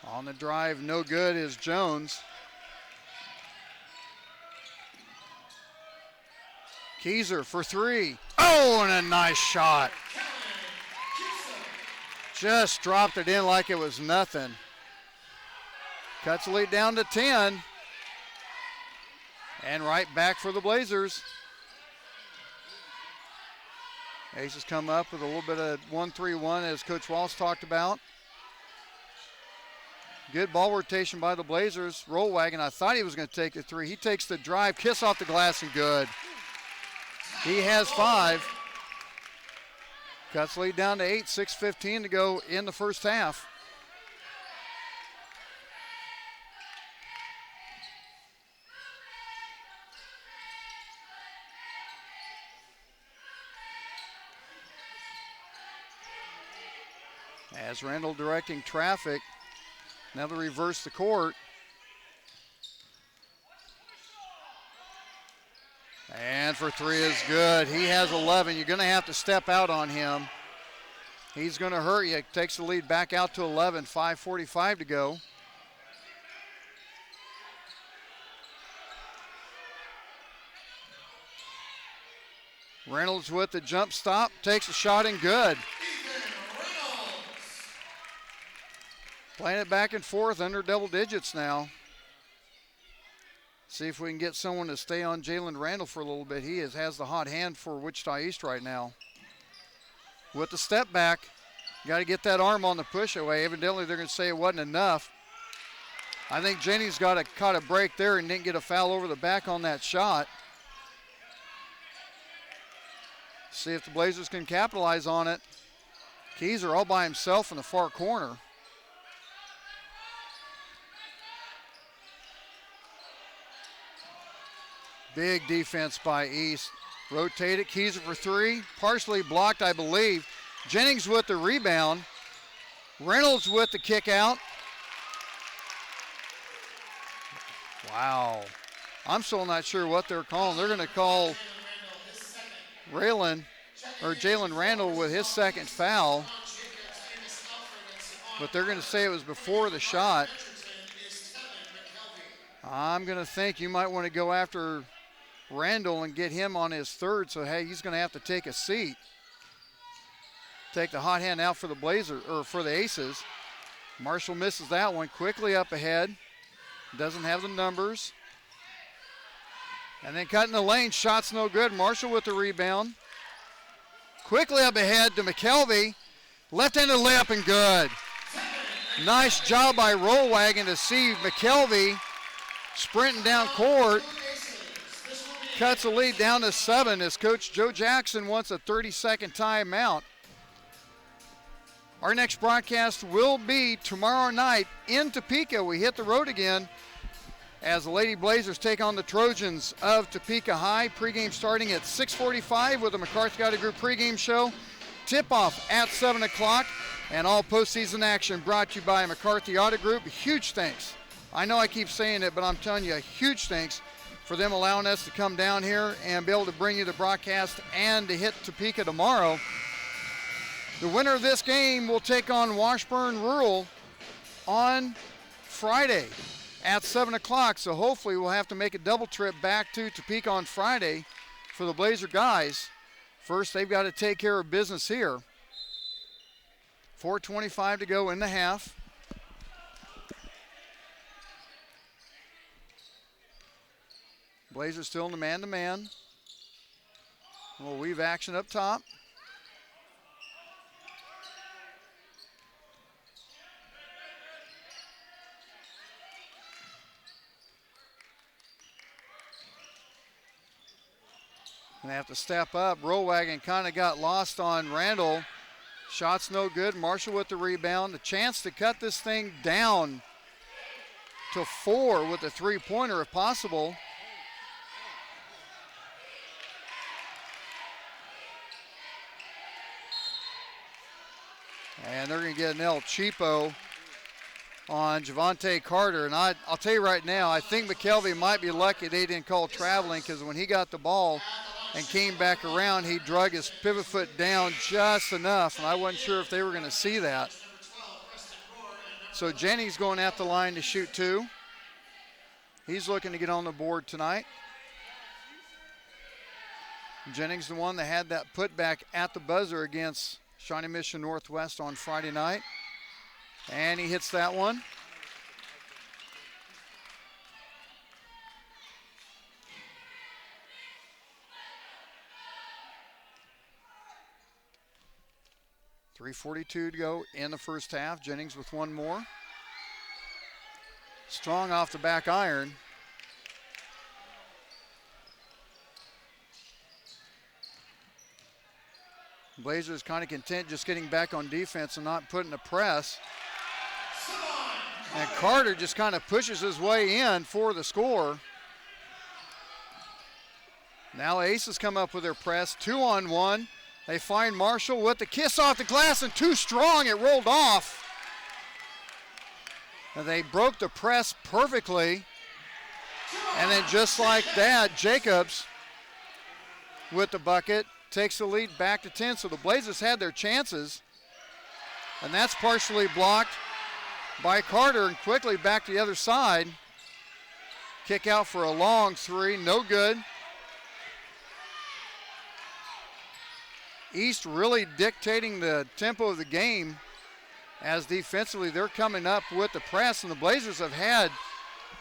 On the drive, no good is Jones. Keyser for 3. Oh, and a nice shot. Just dropped it in like it was nothing. Cuts the lead down to 10. And right back for the Blazers. Aces come up with a little bit of 1-3-1 as Coach Walsh talked about. Good ball rotation by the Blazers. Roll wagon, I thought he was going to take the 3. He takes the drive, kiss off the glass, and good. He has 5. Cuts lead down to 8, 6:15 to go in the first half. As Randall directing traffic, now to reverse the court. And for 3 is good. He has 11. You're going to have to step out on him. He's going to hurt you. Takes the lead back out to 11. 5:45 to go. Reynolds with the jump stop. Takes a shot and good. Playing it back and forth under double digits now. See if we can get someone to stay on Jalen Randall for a little bit. He has the hot hand for Wichita East right now. With the step back, got to get that arm on the push away. Evidently, they're going to say it wasn't enough. I think Jennings caught a break there and didn't get a foul over the back on that shot. See if the Blazers can capitalize on it. Keyser all by himself in the far corner. Big defense by East. Rotate it, Keyser for 3. Partially blocked, I believe. Jennings with the rebound. Reynolds with the kick out. Wow. I'm still not sure what they're calling. They're going to call Jalen Randall with his second foul. But they're going to say it was before the shot. I'm going to think you might want to go after Randall and get him on his 3rd, so hey, he's going to have to take a seat. Take the hot hand out for the Blazers, or for the Aces. Marshall misses that one. Quickly up ahead. Doesn't have the numbers. And then cutting the lane, shot's no good. Marshall with the rebound. Quickly up ahead to McKelvey. Left-handed layup and good. Nice job by Rollwagon to see McKelvey sprinting down court. Cuts the lead down to 7 as Coach Joe Jackson wants a 30-second timeout. Our next broadcast will be tomorrow night in Topeka. We hit the road again as the Lady Blazers take on the Trojans of Topeka High. Pregame starting at 6:45 with the McCarthy Auto Group pregame show. Tip-off at 7 o'clock, and all postseason action brought to you by McCarthy Auto Group. Huge thanks. I know I keep saying it, but I'm telling you, huge thanks for them allowing us to come down here and be able to bring you the broadcast and to hit Topeka tomorrow. The winner of this game will take on Washburn Rural on Friday at 7 o'clock. So hopefully we'll have to make a double trip back to Topeka on Friday for the Blazer guys. First, they've got to take care of business here. 4:25 to go in the half. Blazers still in the man-to-man. We'll weave action up top. Gonna have to step up. Rollwagon kind of got lost on Randall. Shot's no good. Marshall with the rebound. A chance to cut this thing down to 4 with a three-pointer if possible. And they're going to get an El Cheapo on Javante Carter. And I'll tell you right now, I think McKelvey might be lucky they didn't call traveling, because when he got the ball and came back around, he drug his pivot foot down just enough, and I wasn't sure if they were going to see that. So Jennings going at the line to shoot 2. He's looking to get on the board tonight. Jennings, the one that had that putback at the buzzer against Shawnee Mission Northwest on Friday night. And he hits that one. .342 to go in the first half. Jennings with one more. Strong off the back iron. Blazers kind of content just getting back on defense and not putting a press. And Carter just kind of pushes his way in for the score. Now Aces come up with their press, 2-on-1. They find Marshall with the kiss off the glass, and too strong, it rolled off. And they broke the press perfectly. And then just like that, Jacobs with the bucket takes the lead back to 10. So the Blazers had their chances. And that's partially blocked by Carter, and quickly back to the other side. Kick out for a long 3, no good. East really dictating the tempo of the game, as defensively they're coming up with the press, and the Blazers have had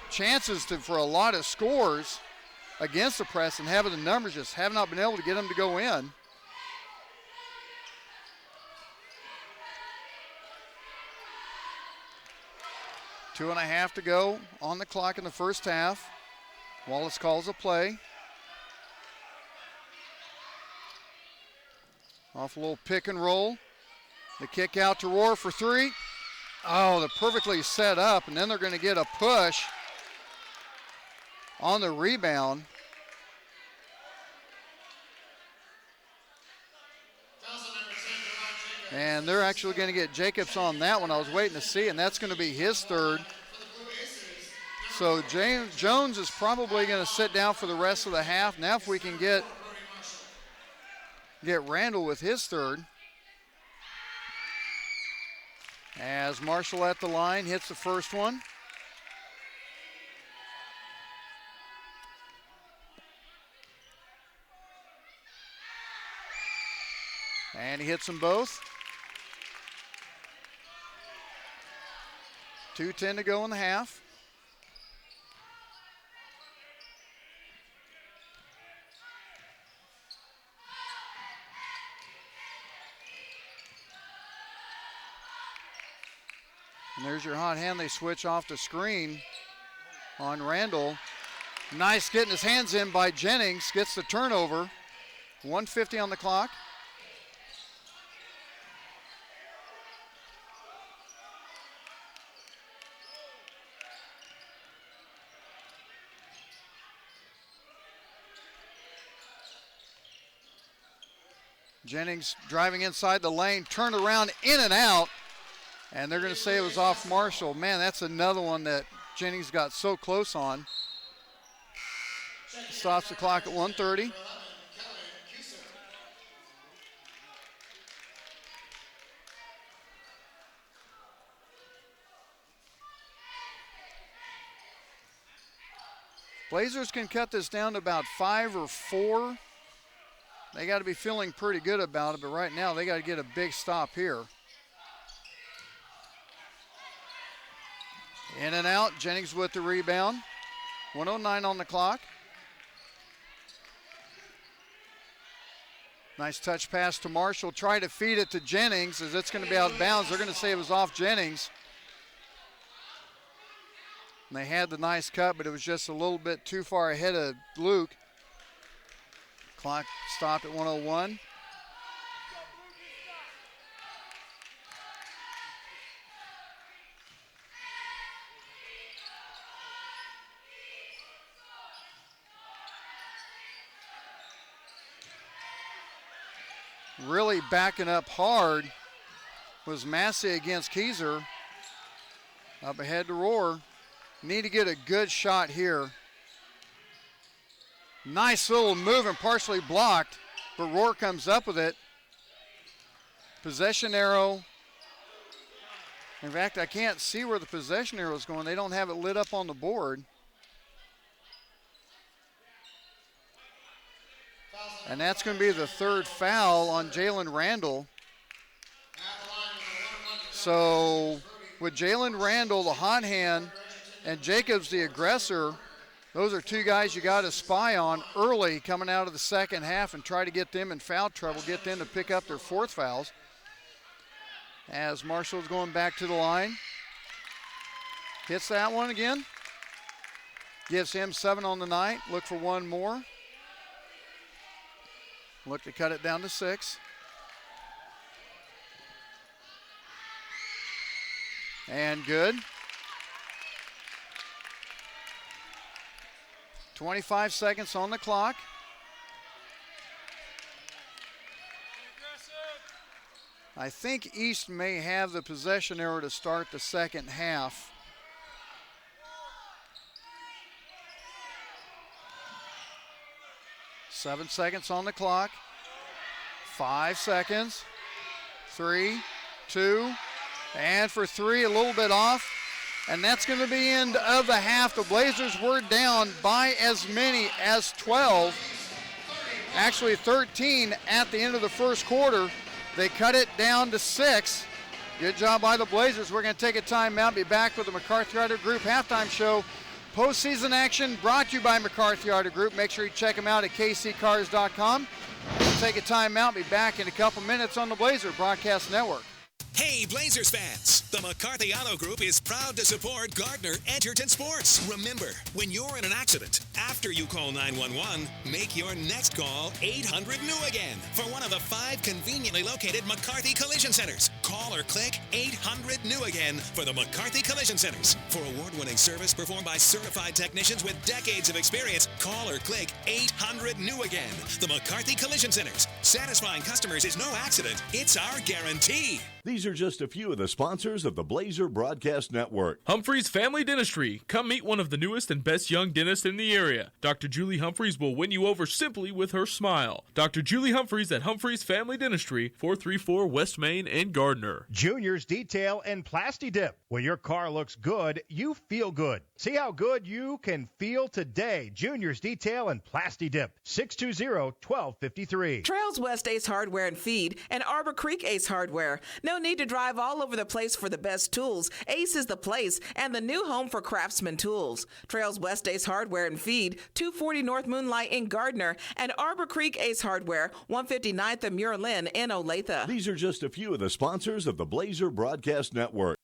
chances for a lot of scores against the press, and having the numbers just have not been able to get them to go in. Two and a half to go on the clock in the first half. Wallace calls a play. Off a little pick and roll. The kick out to Rohr for 3. Oh, they're perfectly set up, and then they're going to get a push on the rebound. And they're actually going to get Jacobs on that one. I was waiting to see, and that's going to be his third. So Jones is probably going to sit down for the rest of the half. Now if we can get Randall with his third. As Marshall at the line hits the first one. And he hits them both. 2:10 to go in the half. And there's your hot hand. They switch off the screen on Randall. Nice getting his hands in by Jennings. Gets the turnover. 1:50 on the clock. Jennings driving inside the lane, turned around, in and out. And they're going to say it was off Marshall. Man, that's another one that Jennings got so close on. Stops the clock at 1:30. Blazers can cut this down to about 5 or 4. They got to be feeling pretty good about it, but right now they got to get a big stop here. In and out, Jennings with the rebound. 1:09 on the clock. Nice touch pass to Marshall. Try to feed it to Jennings as it's going to be out of bounds. They're going to say it was off Jennings. And they had the nice cut, but it was just a little bit too far ahead of Luke. Clock stopped at 1:01. Really backing up hard was Massey against Keyser. Up ahead to Rohr. Need to get a good shot here. Nice little move and partially blocked, but Rohr comes up with it. Possession arrow. In fact, I can't see where the possession arrow is going. They don't have it lit up on the board. And that's going to be the third foul on Jalen Randall. So with Jalen Randall, the hot hand, and Jacobs, the aggressor, those are two guys you got to spy on early coming out of the second half and try to get them in foul trouble, get them to pick up their fourth fouls. As Marshall's going back to the line. Hits that one again. Gives him 7 on the night. Look for one more. Look to cut it down to 6. And good. 25 seconds on the clock. I think East may have the possession arrow to start the second half. Seven seconds on the clock. 5 seconds. 3, 2, and for 3, a little bit off. And that's going to be end of the half. The Blazers were down by as many as 12. Actually 13 at the end of the first quarter. They cut it down to 6. Good job by the Blazers. We're going to take a timeout. Be back with the McCarthy Auto Group halftime show. Postseason action brought to you by McCarthy Auto Group. Make sure you check them out at kccars.com. We'll take a timeout. Be back in a couple minutes on the Blazer Broadcast Network.
Hey, Blazers fans! The McCarthy Auto Group is proud to support Gardner Edgerton Sports. Remember, when you're in an accident, after you call 911, make your next call 800-NEW-AGAIN for one of the 5 conveniently located McCarthy Collision Centers. Call or click 800-NEW-AGAIN for the McCarthy Collision Centers. For award-winning service performed by certified technicians with decades of experience, call or click 800-NEW-AGAIN. The McCarthy Collision Centers. Satisfying customers is no accident. It's our guarantee.
These are just a few of the sponsors of the Blazer Broadcast Network.
Humphreys Family Dentistry. Come meet one of the newest and best young dentists in the area. Dr. Julie Humphreys will win you over simply with her smile. Dr. Julie Humphreys at Humphreys Family Dentistry, 434 West Main in Gardner.
Junior's Detail and Plasti Dip. When your car looks good, you feel good. See how good you can feel today. Junior's Detail and Plasti Dip. 620-1253.
Trails West Ace Hardware and Feed and Arbor Creek Ace Hardware. No need to drive all over the place for the best tools. Ace is the place and the new home for Craftsman tools. Trails West Ace Hardware and Feed, 240 North Moonlight in Gardner, and Arbor Creek Ace Hardware, 159th and Muir Lynn in Olathe.
These are just a few of the sponsors of the Blazer Broadcast Network.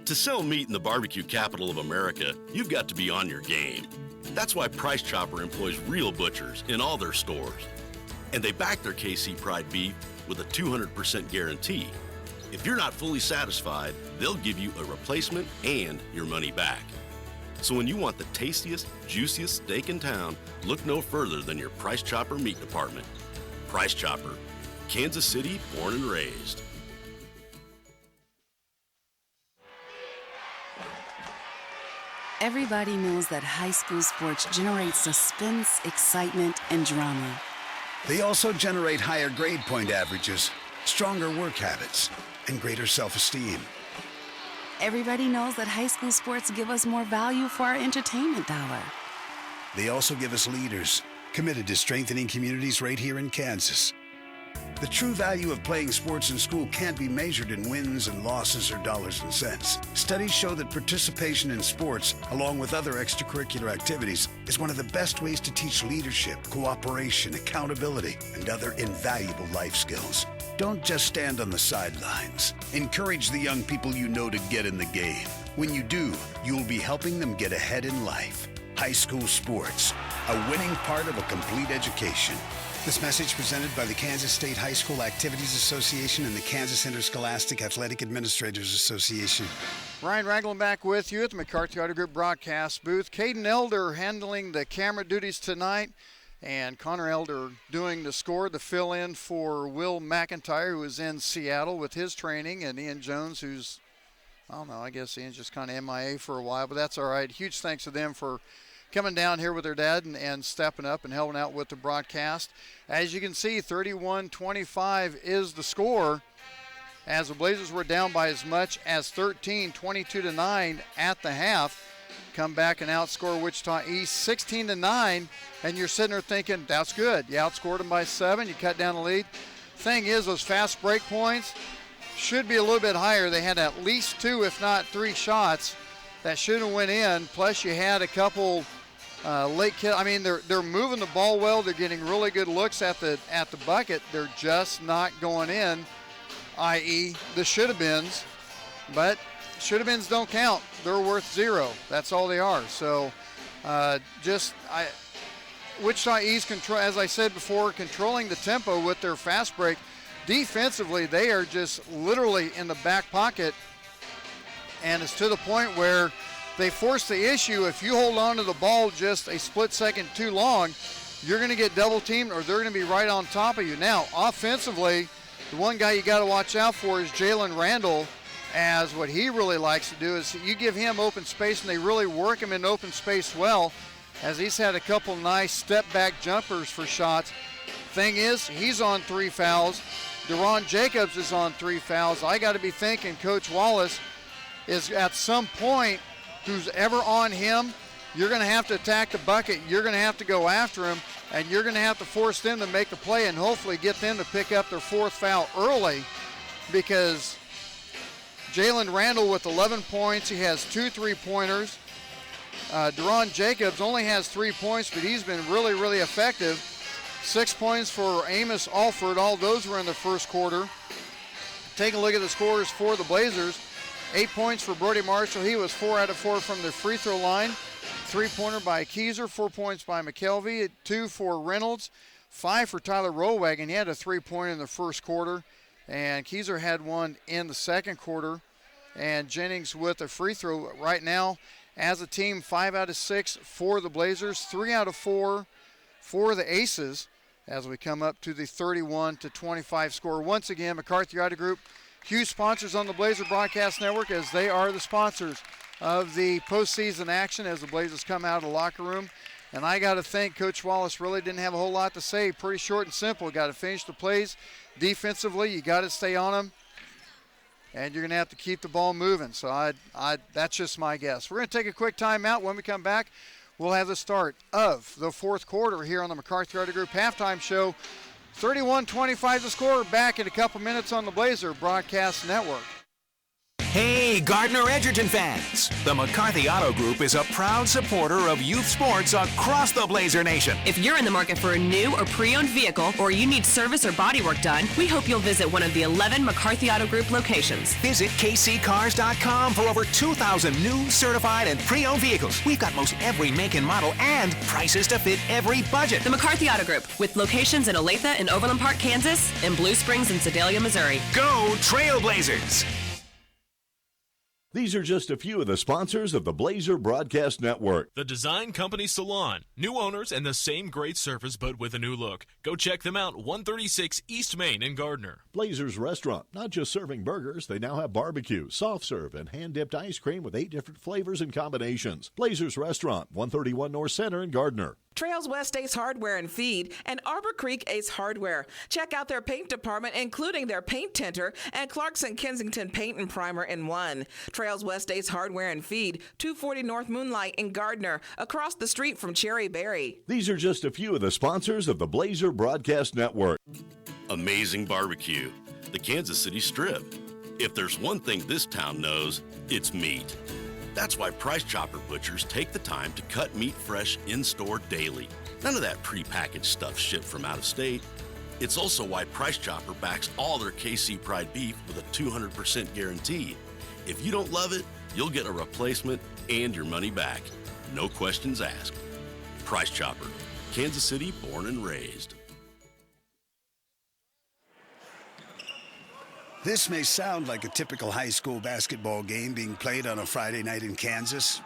To sell meat in the barbecue capital of America, you've got to be on your game. That's why Price Chopper employs real butchers in all their stores. And they back their KC Pride beef with a 200% guarantee. If you're not fully satisfied, they'll give you a replacement and your money back. So when you want the tastiest, juiciest steak in town, look no further than your Price Chopper meat department. Price Chopper, Kansas City born and raised.
Everybody knows that high school sports generate suspense, excitement, and drama.
They also generate higher grade point averages, stronger work habits, and greater self-esteem.
Everybody knows that high school sports give us more value for our entertainment dollar.
They also give us leaders committed to strengthening communities right here in Kansas. The true value of playing sports in school can't be measured in wins and losses or dollars and cents. Studies show that participation in sports, along with other extracurricular activities, is one of the best ways to teach leadership, cooperation, accountability, and other invaluable life skills. Don't just stand on the sidelines. Encourage the young people you know to get in the game. When you do, you'll be helping them get ahead in life. High school sports, a winning part of a complete education. This message presented by the Kansas State High School Activities Association and the Kansas Interscholastic Athletic Administrators Association.
Ryan Ragland back with you at the McCarthy Auto Group broadcast booth. Caden Elder handling the camera duties tonight. And Connor Elder doing the score, the fill-in for Will McIntyre, who was in Seattle with his training, and Ian Jones, who's, I don't know, I guess Ian's just kind of MIA for a while, but that's all right. Huge thanks to them for coming down here with their dad and stepping up and helping out with the broadcast. As you can see, 31-25 is the score, as the Blazers were down by as much as 13, 22-9 at the half. Come back and outscore Wichita East 16-9, and you're sitting there thinking, that's good. You outscored them by 7, you cut down the lead. Thing is, those fast break points should be a little bit higher. They had at least 2, if not 3 shots that should have went in, plus you had a couple late kill. I mean, they're moving the ball well. They're getting really good looks at the bucket. They're just not going in, i.e. the should-have-beens. But should-have-beens don't count. They're worth 0. That's all they are. So Wichita East, as I said before, controlling the tempo with their fast break. Defensively, they are just literally in the back pocket, and it's to the point where they force the issue. If you hold on to the ball just a split second too long, you're going to get double teamed or they're going to be right on top of you. Now, offensively, the one guy you got to watch out for is Jalen Randall, as what he really likes to do is you give him open space, and they really work him in open space well, as he's had a couple nice step-back jumpers for shots. Thing is, he's on 3 fouls. Deron Jacobs is on 3 fouls. I got to be thinking Coach Wallace is at some point, who's ever on him, you're going to have to attack the bucket. You're going to have to go after him, and you're going to have to force them to make a play and hopefully get them to pick up their 4th foul early, because Jalen Randall with 11 points. He has 2 3-pointers. Deron Jacobs only has 3 points, but he's been really, really effective. 6 points for Amos Alford. All those were in the first quarter. Take a look at the scores for the Blazers. 8 points for Brody Marshall. He was 4 out of 4 from the free throw line. 3-pointer by Keyser. 4 points by McKelvey. 2 for Reynolds. 5 for Tyler Rowagen. He had a 3-pointer in the first quarter, and Keyser had 1 in the second quarter. And Jennings with a free throw right now. As a team, 5 out of 6 for the Blazers. 3 out of 4 for the Aces, as we come up to the 31-25 score. Once again, McCarthy Auto Group, huge sponsors on the Blazer Broadcast Network, as they are the sponsors of the postseason action as the Blazers come out of the locker room. And I got to think Coach Wallace really didn't have a whole lot to say. Pretty short and simple. Got to finish the plays defensively. You got to stay on them, and you're going to have to keep the ball moving. So that's just my guess. We're going to take a quick timeout. When we come back, we'll have the start of the 4th quarter here on the McCarthy Auto Group halftime show. 31-25 the score. Back in a couple minutes on the Blazer Broadcast Network.
Hey, Gardner Edgerton fans! The McCarthy Auto Group is a proud supporter of youth sports across the Blazer Nation.
If you're in the market for a new or pre-owned vehicle, or you need service or body work done, we hope you'll visit one of the 11 McCarthy Auto Group locations.
Visit kccars.com for over 2,000 new, certified, and pre-owned vehicles. We've got most every make and model and prices to fit every budget.
The McCarthy Auto Group, with locations in Olathe and Overland Park, Kansas, and Blue Springs and Sedalia, Missouri.
Go Trailblazers!
These are just a few of the sponsors of the Blazer Broadcast Network.
The Design Company Salon. New owners and the same great service, but with a new look. Go check them out, 136 East Main in Gardner.
Blazers Restaurant. Not just serving burgers, they now have barbecue, soft serve, and hand-dipped ice cream with 8 different flavors and combinations. Blazers Restaurant, 131 North Center in Gardner.
Trails West Ace Hardware and Feed, and Arbor Creek Ace Hardware. Check out their paint department, including their paint tinter and Clarkson Kensington Paint and Primer in one. Trails West Ace Hardware and Feed, 240 North Moonlight in Gardner, across the street from Cherry Berry.
These are just a few of the sponsors of the Blazer Broadcast Network.
Amazing barbecue. The Kansas City Strip. If there's one thing this town knows, it's meat. That's why Price Chopper Butchers take the time to cut meat fresh in-store daily. None of that prepackaged stuff shipped from out of state. It's also why Price Chopper backs all their KC Pride beef with a 200% guarantee. If you don't love it, you'll get a replacement and your money back. No questions asked. Price Chopper. Kansas City born and raised.
This may sound like a typical high school basketball game being played on a Friday night in Kansas.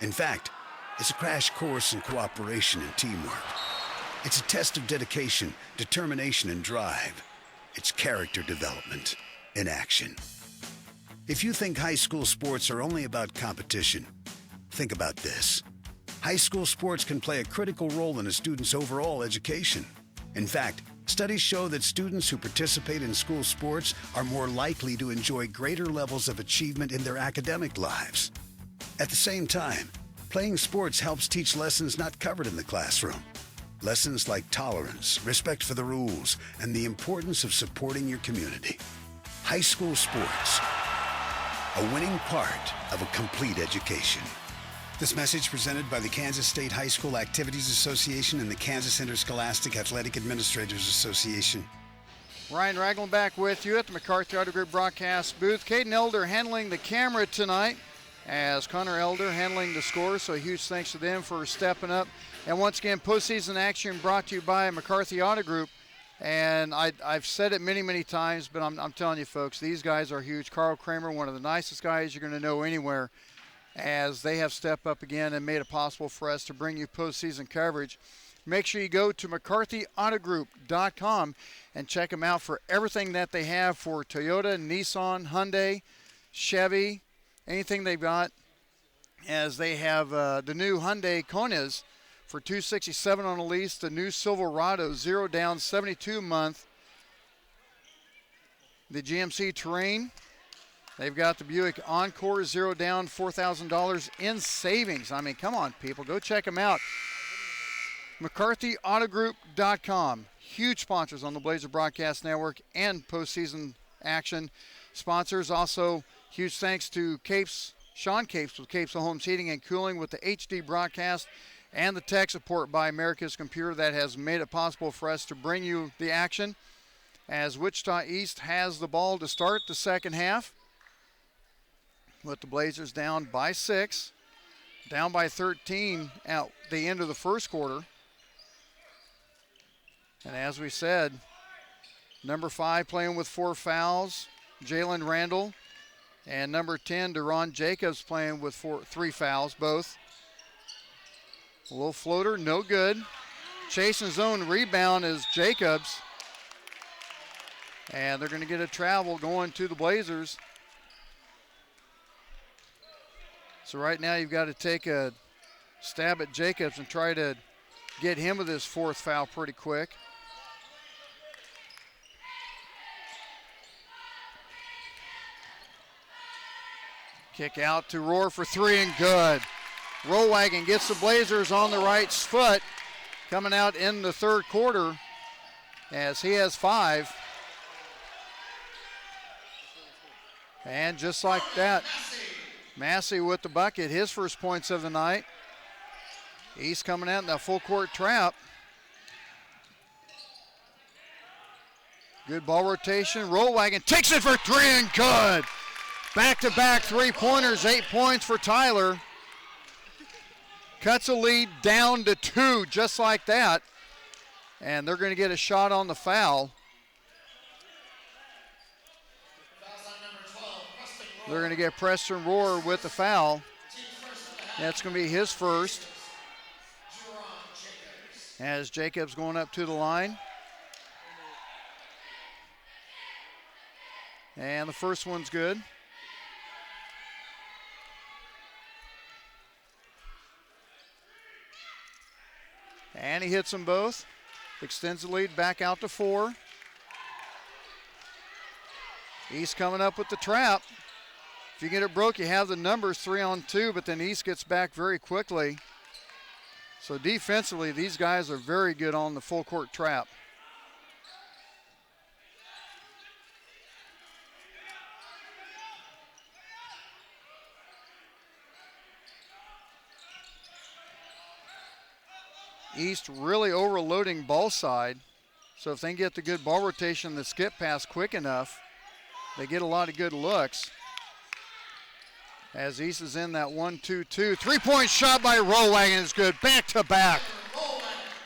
In fact, it's a crash course in cooperation and teamwork. It's a test of dedication, determination, and drive. It's character development in action. If you think high school sports are only about competition, think about this. High school sports can play a critical role in a student's overall education. In fact, studies show that students who participate in school sports are more likely to enjoy greater levels of achievement in their academic lives. At the same time, playing sports helps teach lessons not covered in the classroom. Lessons like tolerance, respect for the rules, and the importance of supporting your community. High school sports, a winning part of a complete education. This message presented by the Kansas State High School Activities Association and the Kansas Interscholastic Athletic Administrators Association.
Ryan Ragland back with you at the McCarthy Auto Group broadcast booth. Caden Elder handling the camera tonight as Connor Elder handling the score, so a huge thanks to them for stepping up. And once again, postseason action brought to you by McCarthy Auto Group. And I've said it many, many times, but I'm telling you folks, these guys are huge. Carl Kramer, one of the nicest guys you're going to know anywhere, as they have stepped up again and made it possible for us to bring you postseason coverage. Make sure you go to McCarthyAutoGroup.com and check them out for everything that they have for Toyota, Nissan, Hyundai, Chevy, anything they've got, as they have the new Hyundai Konas for $267 on a lease, the new Silverado 0 down 72 month, the GMC Terrain. They've got the Buick Encore 0 down, $4,000 in savings. I mean, come on, people. Go check them out. McCarthyAutoGroup.com. Huge sponsors on the Blazer Broadcast Network and postseason action sponsors. Also, huge thanks to Sean Capes with Capes Homes Heating and Cooling with the HD broadcast and the tech support by America's Computer that has made it possible for us to bring you the action, as Wichita East has the ball to start the second half, with the Blazers down by 6, down by 13 at the end of the first quarter. And as we said, number 5 playing with 4 fouls, Jalen Randall, and number 10, Deron Jacobs, playing with 3 fouls, both. A little floater, no good. Chasing his own rebound is Jacobs. And they're going to get a travel going to the Blazers. So right now you've got to take a stab at Jacobs and try to get him with his 4th foul pretty quick. Kick out to Rohr for 3 and good. Rollwagon gets the Blazers on the right foot coming out in the third quarter as he has 5. And just like that, Massey with the bucket, his first points of the night. East coming out in that full court trap. Good ball rotation. Rollwagon takes it for 3 and good. Back-to-back 3-pointers, 8 points for Tyler. Cuts a lead down to 2 just like that. And they're going to get a shot on the foul. They're going to get Preston Rohr with the foul. That's going to be his first. As Jacobs going up to the line. And the first one's good. And he hits them both. Extends the lead back out to 4. East coming up with the trap. If you get it broke, you have the numbers 3-on-2, but then East gets back very quickly. So defensively, these guys are very good on the full court trap. East really overloading ball side. So if they can get the good ball rotation, the skip pass quick enough, they get a lot of good looks. As East is in that 1-2-2. 3-point shot by Rollwagon is good. Back to back.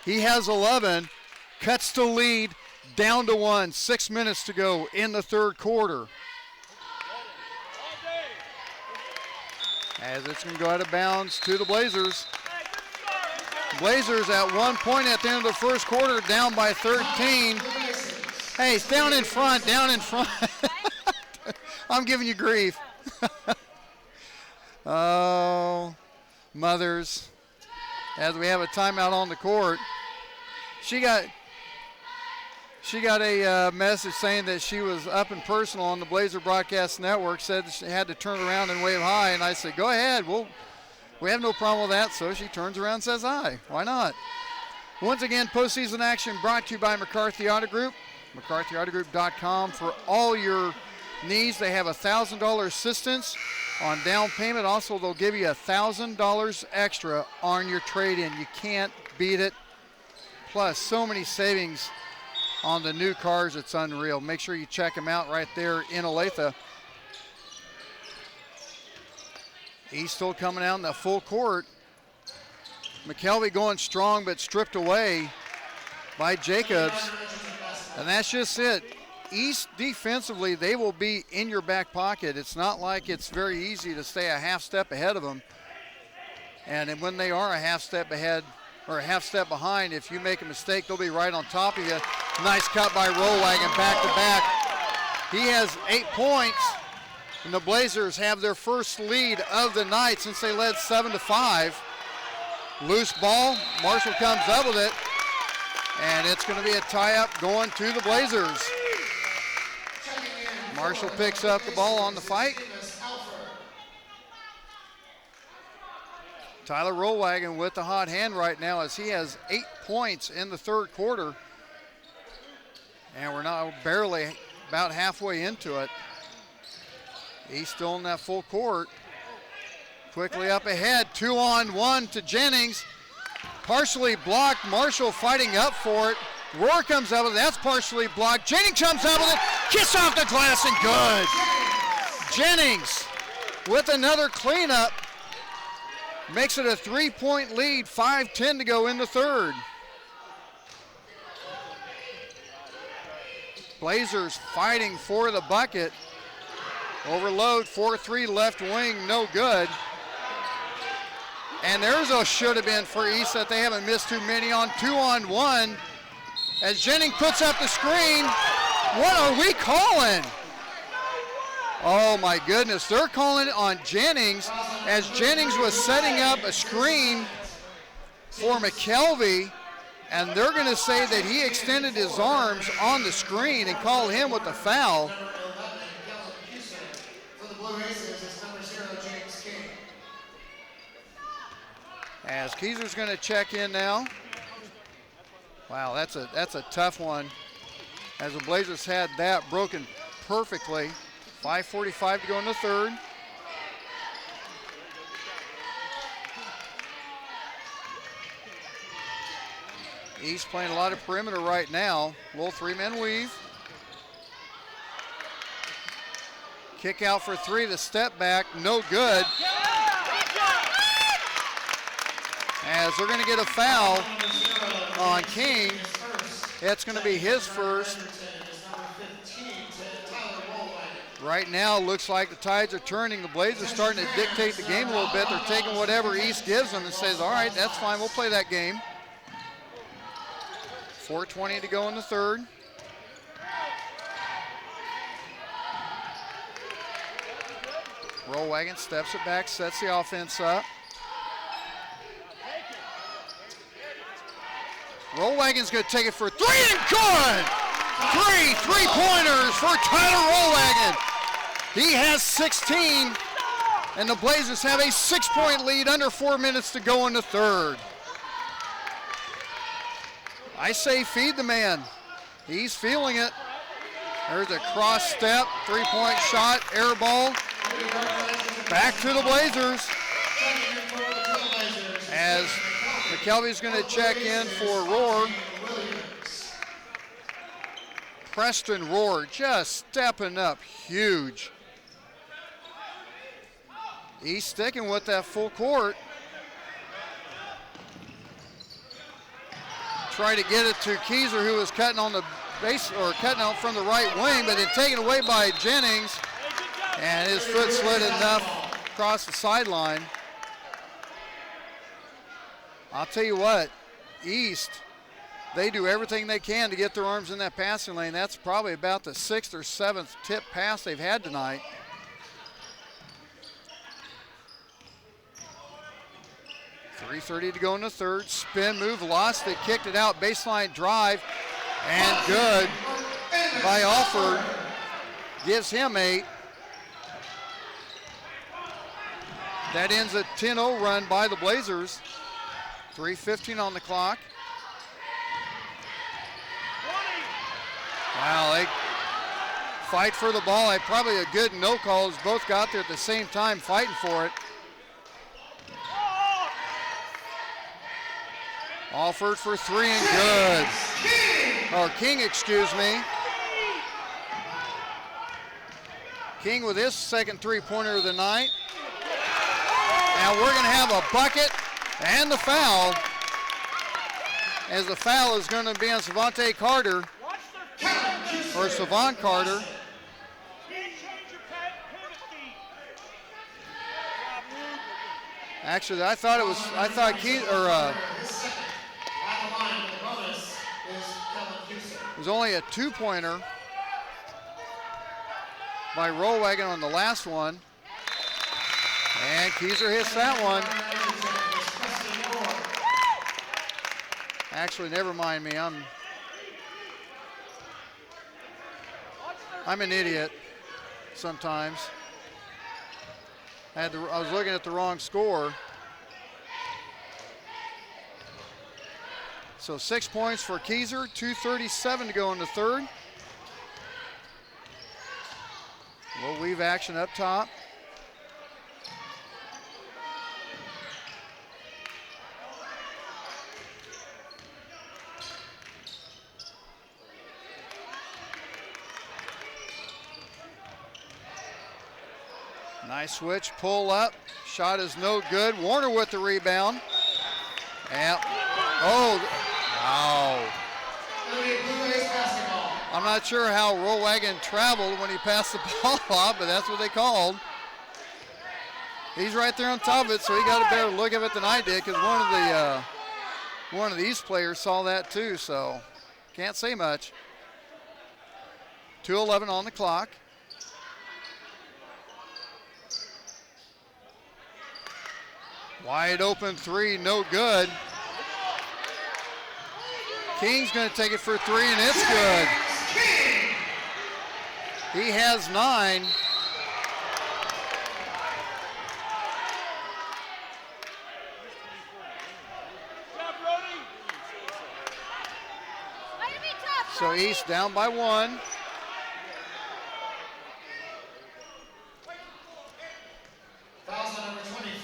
He has 11. Cuts the lead down to 1. 6 minutes to go in the third quarter. As it's going to go out of bounds to the Blazers. Blazers at 1 point at the end of the first quarter, down by 13. Hey, it's down in front, down in front. I'm giving you grief. Oh, mothers, as we have a timeout on the court. She got a message saying that she was up and personal on the Blazer Broadcast Network, said she had to turn around and wave hi, and I said, go ahead, we have no problem with that. So she turns around and says hi. Why not? Once again, postseason action brought to you by McCarthy Auto Group, McCarthyAutoGroup.com for all your needs. They have $1,000 assistance on down payment. Also, they'll give you $1,000 extra on your trade-in. You can't beat it. Plus, so many savings on the new cars, it's unreal. Make sure you check them out right there in Olathe. East still coming out in the full court. McKelvey going strong, but stripped away by Jacobs. And that's just it. East defensively, they will be in your back pocket. It's not like it's very easy to stay a half step ahead of them. And when they are a half step ahead or a half step behind, if you make a mistake, they'll be right on top of you. Nice cut by Rollwagon back to back. He has 8 points, and the Blazers have their first lead of the night since they led 7-5. Loose ball, Marshall comes up with it, and it's going to be a tie-up going to the Blazers. Marshall picks up the ball on the fight. Tyler Rollwagon with the hot hand right now as he has 8 points in the third quarter. And we're now barely about halfway into it. He's still in that full court. Quickly up ahead, 2-on-1 to Jennings. Partially blocked, Marshall fighting up for it. Rohr comes up with it, that's partially blocked. Jennings comes up with it, kiss off the glass and good. Jennings with another cleanup. Makes it a 3-point lead, 5:10 to go in the third. Blazers fighting for the bucket. Overload, 4-3 left wing, no good. And there's a should have been for East that they haven't missed too many on 2-on-1. As Jennings puts up the screen, what are we calling? Oh my goodness, they're calling it on Jennings as Jennings was setting up a screen for McKelvey, and they're going to say that he extended his arms on the screen and call him with the foul. As Keyser's going to check in now. Wow, that's a tough one. As the Blazers had that broken perfectly. 5:45 to go in the third. East playing a lot of perimeter right now. Little three-man weave. Kick out for three, the step back, no good. As they're going to get a foul on King. It's going to be his first. Right now, looks like the tides are turning. The Blazers starting to dictate the game a little bit. They're taking whatever East gives them and says, all right, that's fine, we'll play that game. 4:20 to go in the third. Rollwagon steps it back, sets the offense up. Rollwagon's going to take it for three and good! Three-pointers for Tyler Rollwagon. He has 16, and the Blazers have a 6-point lead, under 4 minutes to go in the third. I say feed the man. He's feeling it. There's a cross step, three-point shot, air ball. Back to the Blazers. As McKelvey's going to check in for Rohr. Preston Rohr just stepping up huge. He's sticking with that full court. Try to get it to Keyser, who was cutting on the base, or cutting out from the right wing, but then taken away by Jennings. And his foot slid enough across the sideline. I'll tell you what, East, they do everything they can to get their arms in that passing lane. That's probably about the 6th or 7th tip pass they've had tonight. .3:30 to go in the third. Spin move, lost it, kicked it out, baseline drive, and good by Alford. Gives him 8. That ends a 10-0 run by the Blazers. 3:15 on the clock. Wow, they fight for the ball. Probably a good no call as both got there at the same time fighting for it. Alford for 3 and good. Or King, excuse me. King with his second three-pointer of the night. Now we're going to have a bucket and the foul. As the foul is going to be on Savante Carter. Or Savon Carter. Actually, I thought Keith, it was only a 2-pointer by Rollwagon on the last one. And Keyser hits that one. Actually, never mind me. I'm an idiot sometimes. I was looking at the wrong score. So 6 points for Keyser, 2:37 to go in the third. We'll weave action up top. Nice switch, pull up. Shot is no good. Warner with the rebound. Yep. Oh, wow. I'm not sure how Rollwagon traveled when he passed the ball off, but that's what they called. He's right there on top of it, so he got a better look of it than I did, because one of the East players saw that too, so can't say much. 2:11 on the clock. Wide open 3, no good. King's going to take it for 3, and it's good. He has 9. So East down by 1.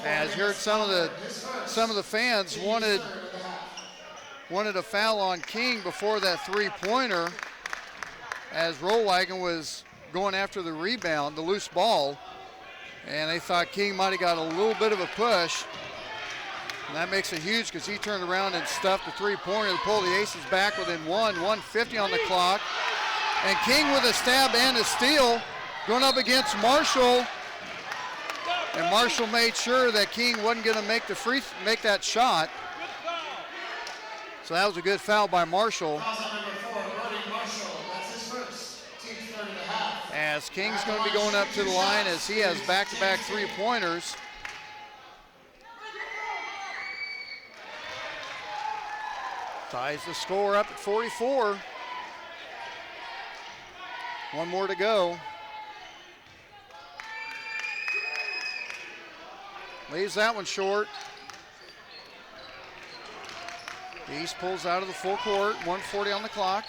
As you heard, some of the fans wanted a foul on King before that three-pointer, as Rollwagon was going after the rebound, the loose ball, and they thought King might have got a little bit of a push. And that makes it huge because he turned around and stuffed the three-pointer to pull the Aces back within 1:50 on the clock. And King with a stab and a steal going up against Marshall. And Marshall made sure that King wasn't going to make that shot. So that was a good foul by Marshall. As King's going to be going up to the line as he has back-to-back three-pointers. Ties the score up at 44. One more to go. Leaves that one short. East pulls out of the full court, 1:40 on the clock.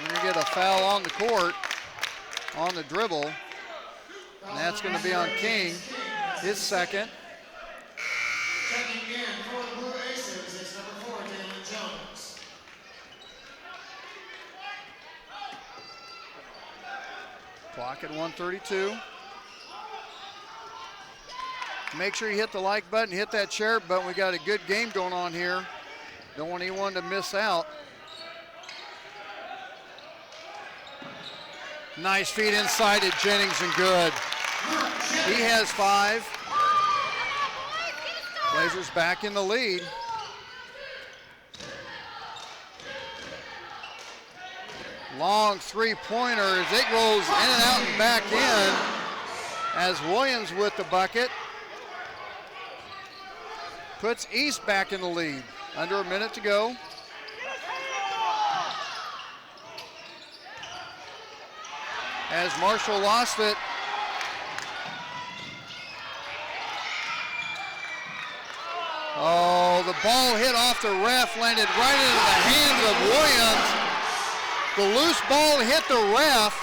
We're going to get a foul on the court, on the dribble. And that's going to be on King, his second.
Checking in for the Blue Aces is number 4, Daniel Jones.
Clock at 1:32. Make sure you hit the like button, hit that share button. We got a good game going on here. Don't want anyone to miss out. Nice feed inside to Jennings and good. He has 5. Blazers back in the lead. Long three-pointer. It rolls in and out and back in as Williams with the bucket. Puts East back in the lead. Under a minute to go. As Marshall lost it. Oh, the ball hit off the ref, landed right into the hands of Williams. The loose ball hit the ref,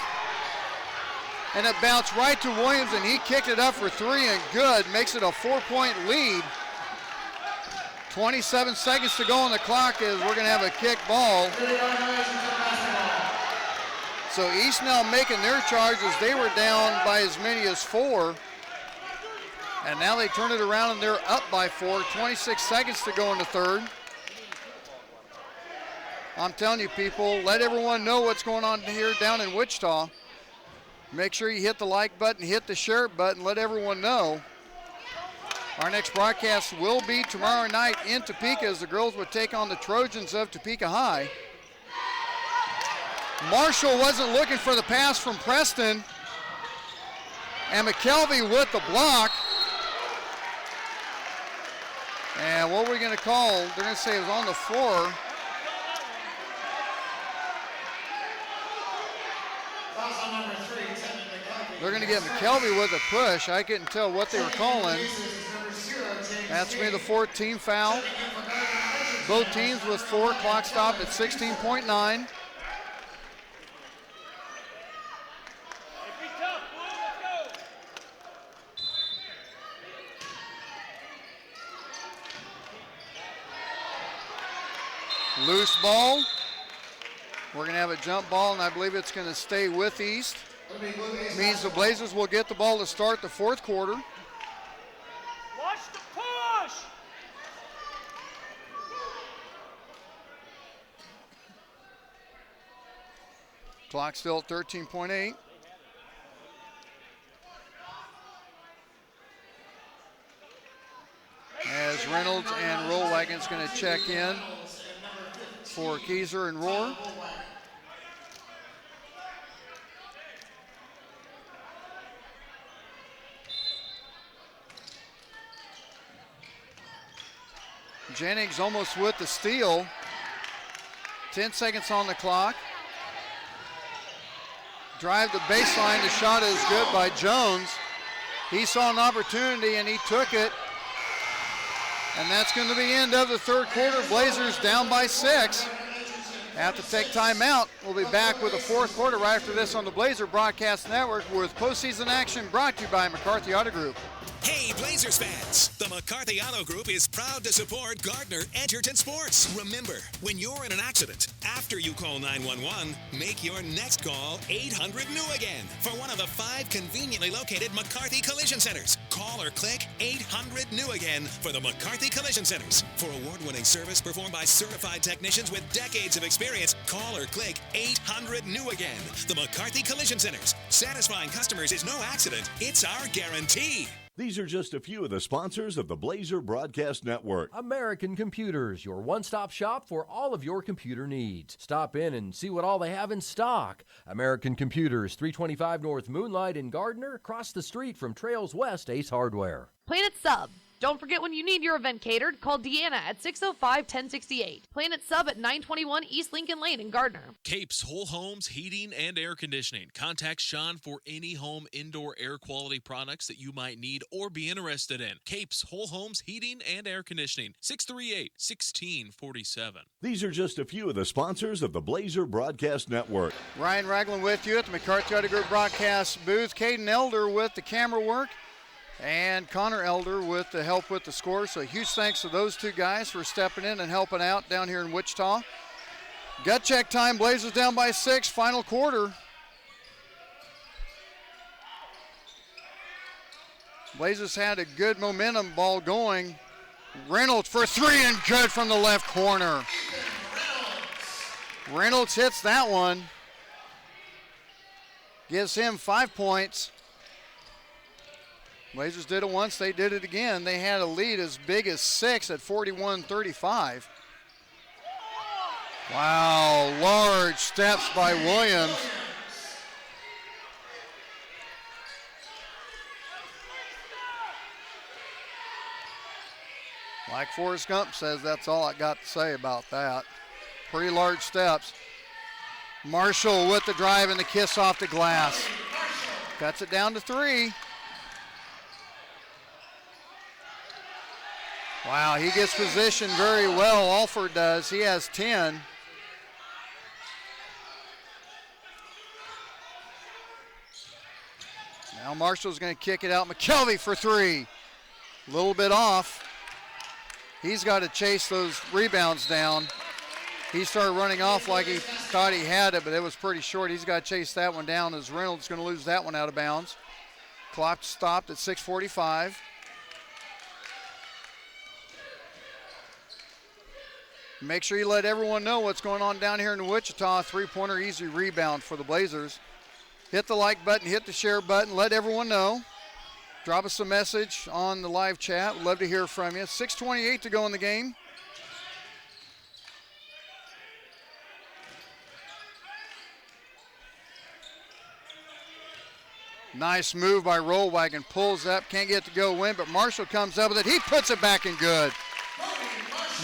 and it bounced right to Williams, and he kicked it up for 3 and good. Makes it a 4-point lead. 27 seconds to go on the clock as we're going to have a kick ball. So East now making their charges. They were down by as many as 4. And now they turn it around and they're up by 4. 26 seconds to go in the third. I'm telling you, people, let everyone know what's going on here down in Wichita. Make sure you hit the like button, hit the share button, let everyone know. Our next broadcast will be tomorrow night in Topeka as the girls would take on the Trojans of Topeka High. Marshall wasn't looking for the pass from Preston. And McKelvey with the block. And what are we going to call? They're going to say it was on the floor. They're going to get McKelvey with a push. I couldn't tell what they were calling. That's going to be the 14th foul. Both teams with 4. Clock stop at 16.9. Loose ball. We're going to have a jump ball, and I believe it's going to stay with East. Means the Blazers will get the ball to start the fourth quarter.
Watch the push!
Clock still at 13.8. As Reynolds and Rollwagon's going to check in for Keyser and Rohr. Jennings almost with the steal. 10 seconds on the clock. Drive the baseline. The shot is good by Jones. He saw an opportunity and he took it. And that's going to be end of the third quarter. Blazers down by 6. Have to take time out. We'll be back with the fourth quarter right after this on the Blazer Broadcast Network with postseason action brought to you by McCarthy Auto Group.
Hey, Blazers fans! The McCarthy Auto Group is proud to support Gardner Edgerton Sports. Remember, when you're in an accident, after you call 911, make your next call 800-NEW-AGAIN for one of the 5 conveniently located McCarthy Collision Centers. Call or click 800-NEW-AGAIN for the McCarthy Collision Centers. For award-winning service performed by certified technicians with decades of experience, call or click 800-NEW-AGAIN. The McCarthy Collision Centers. Satisfying customers is no accident. It's our guarantee.
These are just a few of the sponsors of the Blazer Broadcast Network.
American Computers, your one-stop shop for all of your computer needs. Stop in and see what all they have in stock. American Computers, 325 North Moonlight in Gardner, across the street from Trails West Ace Hardware.
Planet Sub. Don't forget, when you need your event catered, call Deanna at 605-1068. Planet Sub at 921 East Lincoln Lane in Gardner.
Capes Whole Homes Heating and Air Conditioning. Contact Sean for any home indoor air quality products that you might need or be interested in. Capes Whole Homes Heating and Air Conditioning. 638-1647.
These are just a few of the sponsors of the Blazer Broadcast Network.
Ryan Ragland with you at the McCarthy Auto Group broadcast booth. Caden Elder with the camera work. And Connor Elder with the help with the score. So huge thanks to those two guys for stepping in and helping out down here in Wichita. Gut check time. Blazers down by 6. Final quarter. Blazers had a good momentum ball going. Reynolds for 3 and good from the left corner. Reynolds hits that one. gives him 5 points. Blazers did it once, they did it again. They had a lead as big as 6 at 41-35. Wow, large steps by Williams. Like Forrest Gump says, that's all I got to say about that. Pretty large steps. Marshall with the drive and the kiss off the glass. Cuts it down to 3. Wow, he gets positioned very well. Alford does. He has 10. Now Marshall's going to kick it out. McKelvey for 3. A little bit off. He's got to chase those rebounds down. He started running off like he thought he had it, but it was pretty short. He's got to chase that one down as Reynolds going to lose that one out of bounds. Clock stopped at 6:45. Make sure you let everyone know what's going on down here in Wichita. 3-pointer easy rebound for the Blazers. Hit the like button, hit the share button, let everyone know. Drop us a message on the live chat. We'd love to hear from you. 6:28 to go in the game. Nice move by Rollwagon. Pulls up, can't get to go win, but Marshall comes up with it. He puts it back in good.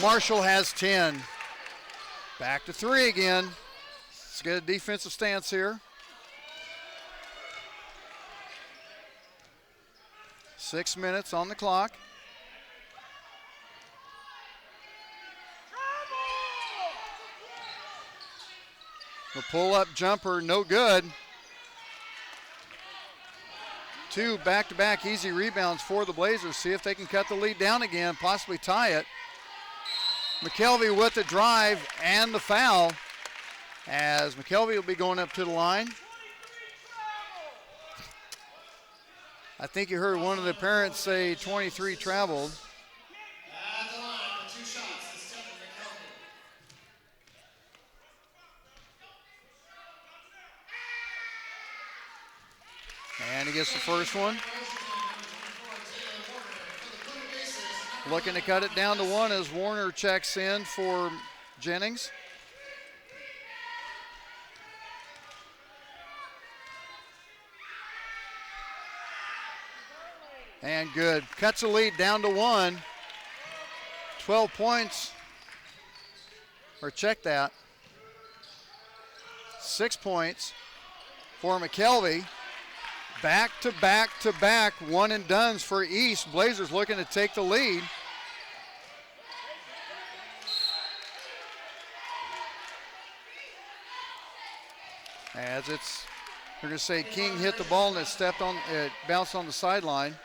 Marshall has 10. Back to 3 again. Let's get a defensive stance here. 6 minutes on the clock. The pull-up jumper, no good. 2 back-to-back easy rebounds for the Blazers. See if they can cut the lead down again, possibly tie it. McKelvey with the drive and the foul, as McKelvey will be going up to the line. I think you heard one of the parents say 23 traveled.
At the line for 2 shots is Stephen McKelvey.
And he gets the first one. Looking to cut it down to 1 as Warner checks in for Jennings. And good. Cuts the lead down to 1. 12 points. Or check that. 6 points for McKelvey. Back to back to back, one and dones for East. Blazers looking to take the lead. As it's, they're going to say King hit the ball and it bounced on the sideline.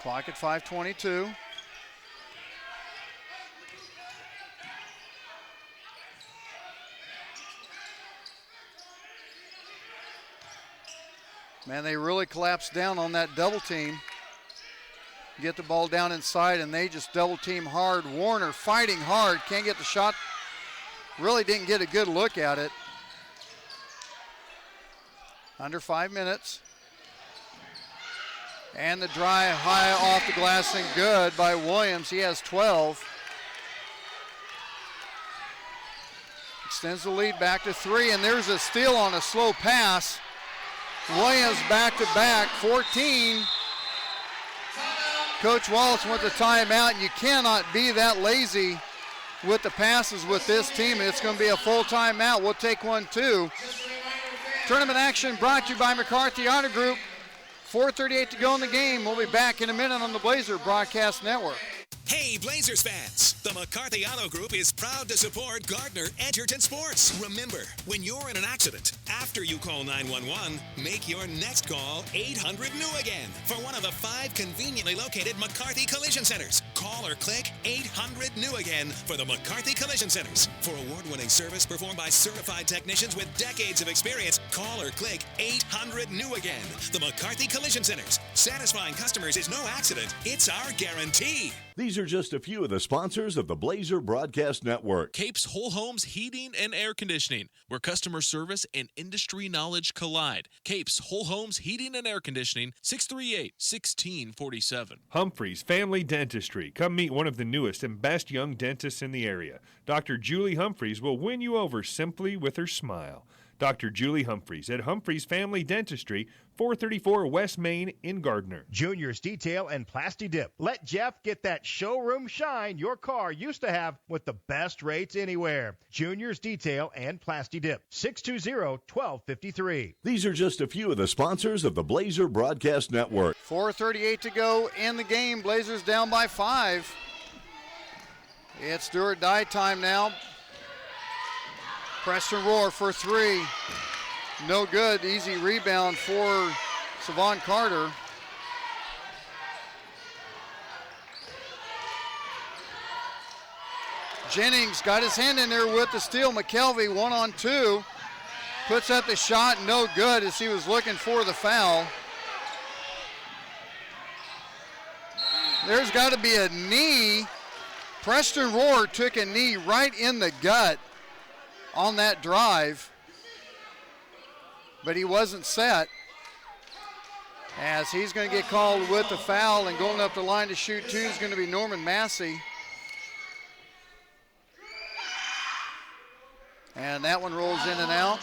Clock at 5:22. Man, they really collapsed down on that double team. Get the ball down inside, and they just double team hard. Warner fighting hard, can't get the shot. Really didn't get a good look at it. Under 5 minutes. And the drive high off the glass and good by Williams. He has 12. Extends the lead back to 3, and there's a steal on a slow pass. Williams back to back, 14. Coach Wallace went to timeout, and you cannot be that lazy with the passes with this team. It's going to be a full timeout. We'll take one too. Tournament action brought to you by McCarthy Auto Group. 4:38 to go in the game. We'll be back in a minute on the Blazer Broadcast Network.
Hey, Blazers fans! The McCarthy Auto Group is proud to support Gardner Edgerton Sports. Remember, when you're in an accident, after you call 911, make your next call 800-NEW-AGAIN for one of the 5 conveniently located McCarthy Collision Centers. Call or click 800-NEW-AGAIN for the McCarthy Collision Centers. For award-winning service performed by certified technicians with decades of experience, call or click 800-NEW-AGAIN. The McCarthy Collision Centers. Satisfying customers is no accident, it's our guarantee.
These These are just a few of the sponsors of the Blazer Broadcast Network.
Capes Whole Homes Heating and Air Conditioning, where customer service and industry knowledge collide. Capes Whole Homes Heating and Air Conditioning, 638-1647.
Humphreys Family Dentistry. Come meet one of the newest and best young dentists in the area. Dr. Julie Humphreys will win you over simply with her smile. Dr. Julie Humphreys at Humphreys Family Dentistry, 434 West Main in Gardner.
Junior's Detail and Plasti Dip. Let Jeff get that showroom shine your car used to have with the best rates anywhere. Junior's Detail and Plasti Dip, 620-1253.
These are just a few of the sponsors of the Blazer Broadcast Network.
4:38 to go in the game. Blazers down by 5. It's do or die time now. Preston Roar for 3. No good. Easy rebound for Savon Carter. Jennings got his hand in there with the steal. McKelvey 1-on-2. Puts up the shot. No good as he was looking for the foul. There's got to be a knee. Preston Roar took a knee right in the gut on that drive, but he wasn't set, as he's going to get called with the foul, and going up the line to shoot 2 is going to be Norman Massey. And that one rolls in and out.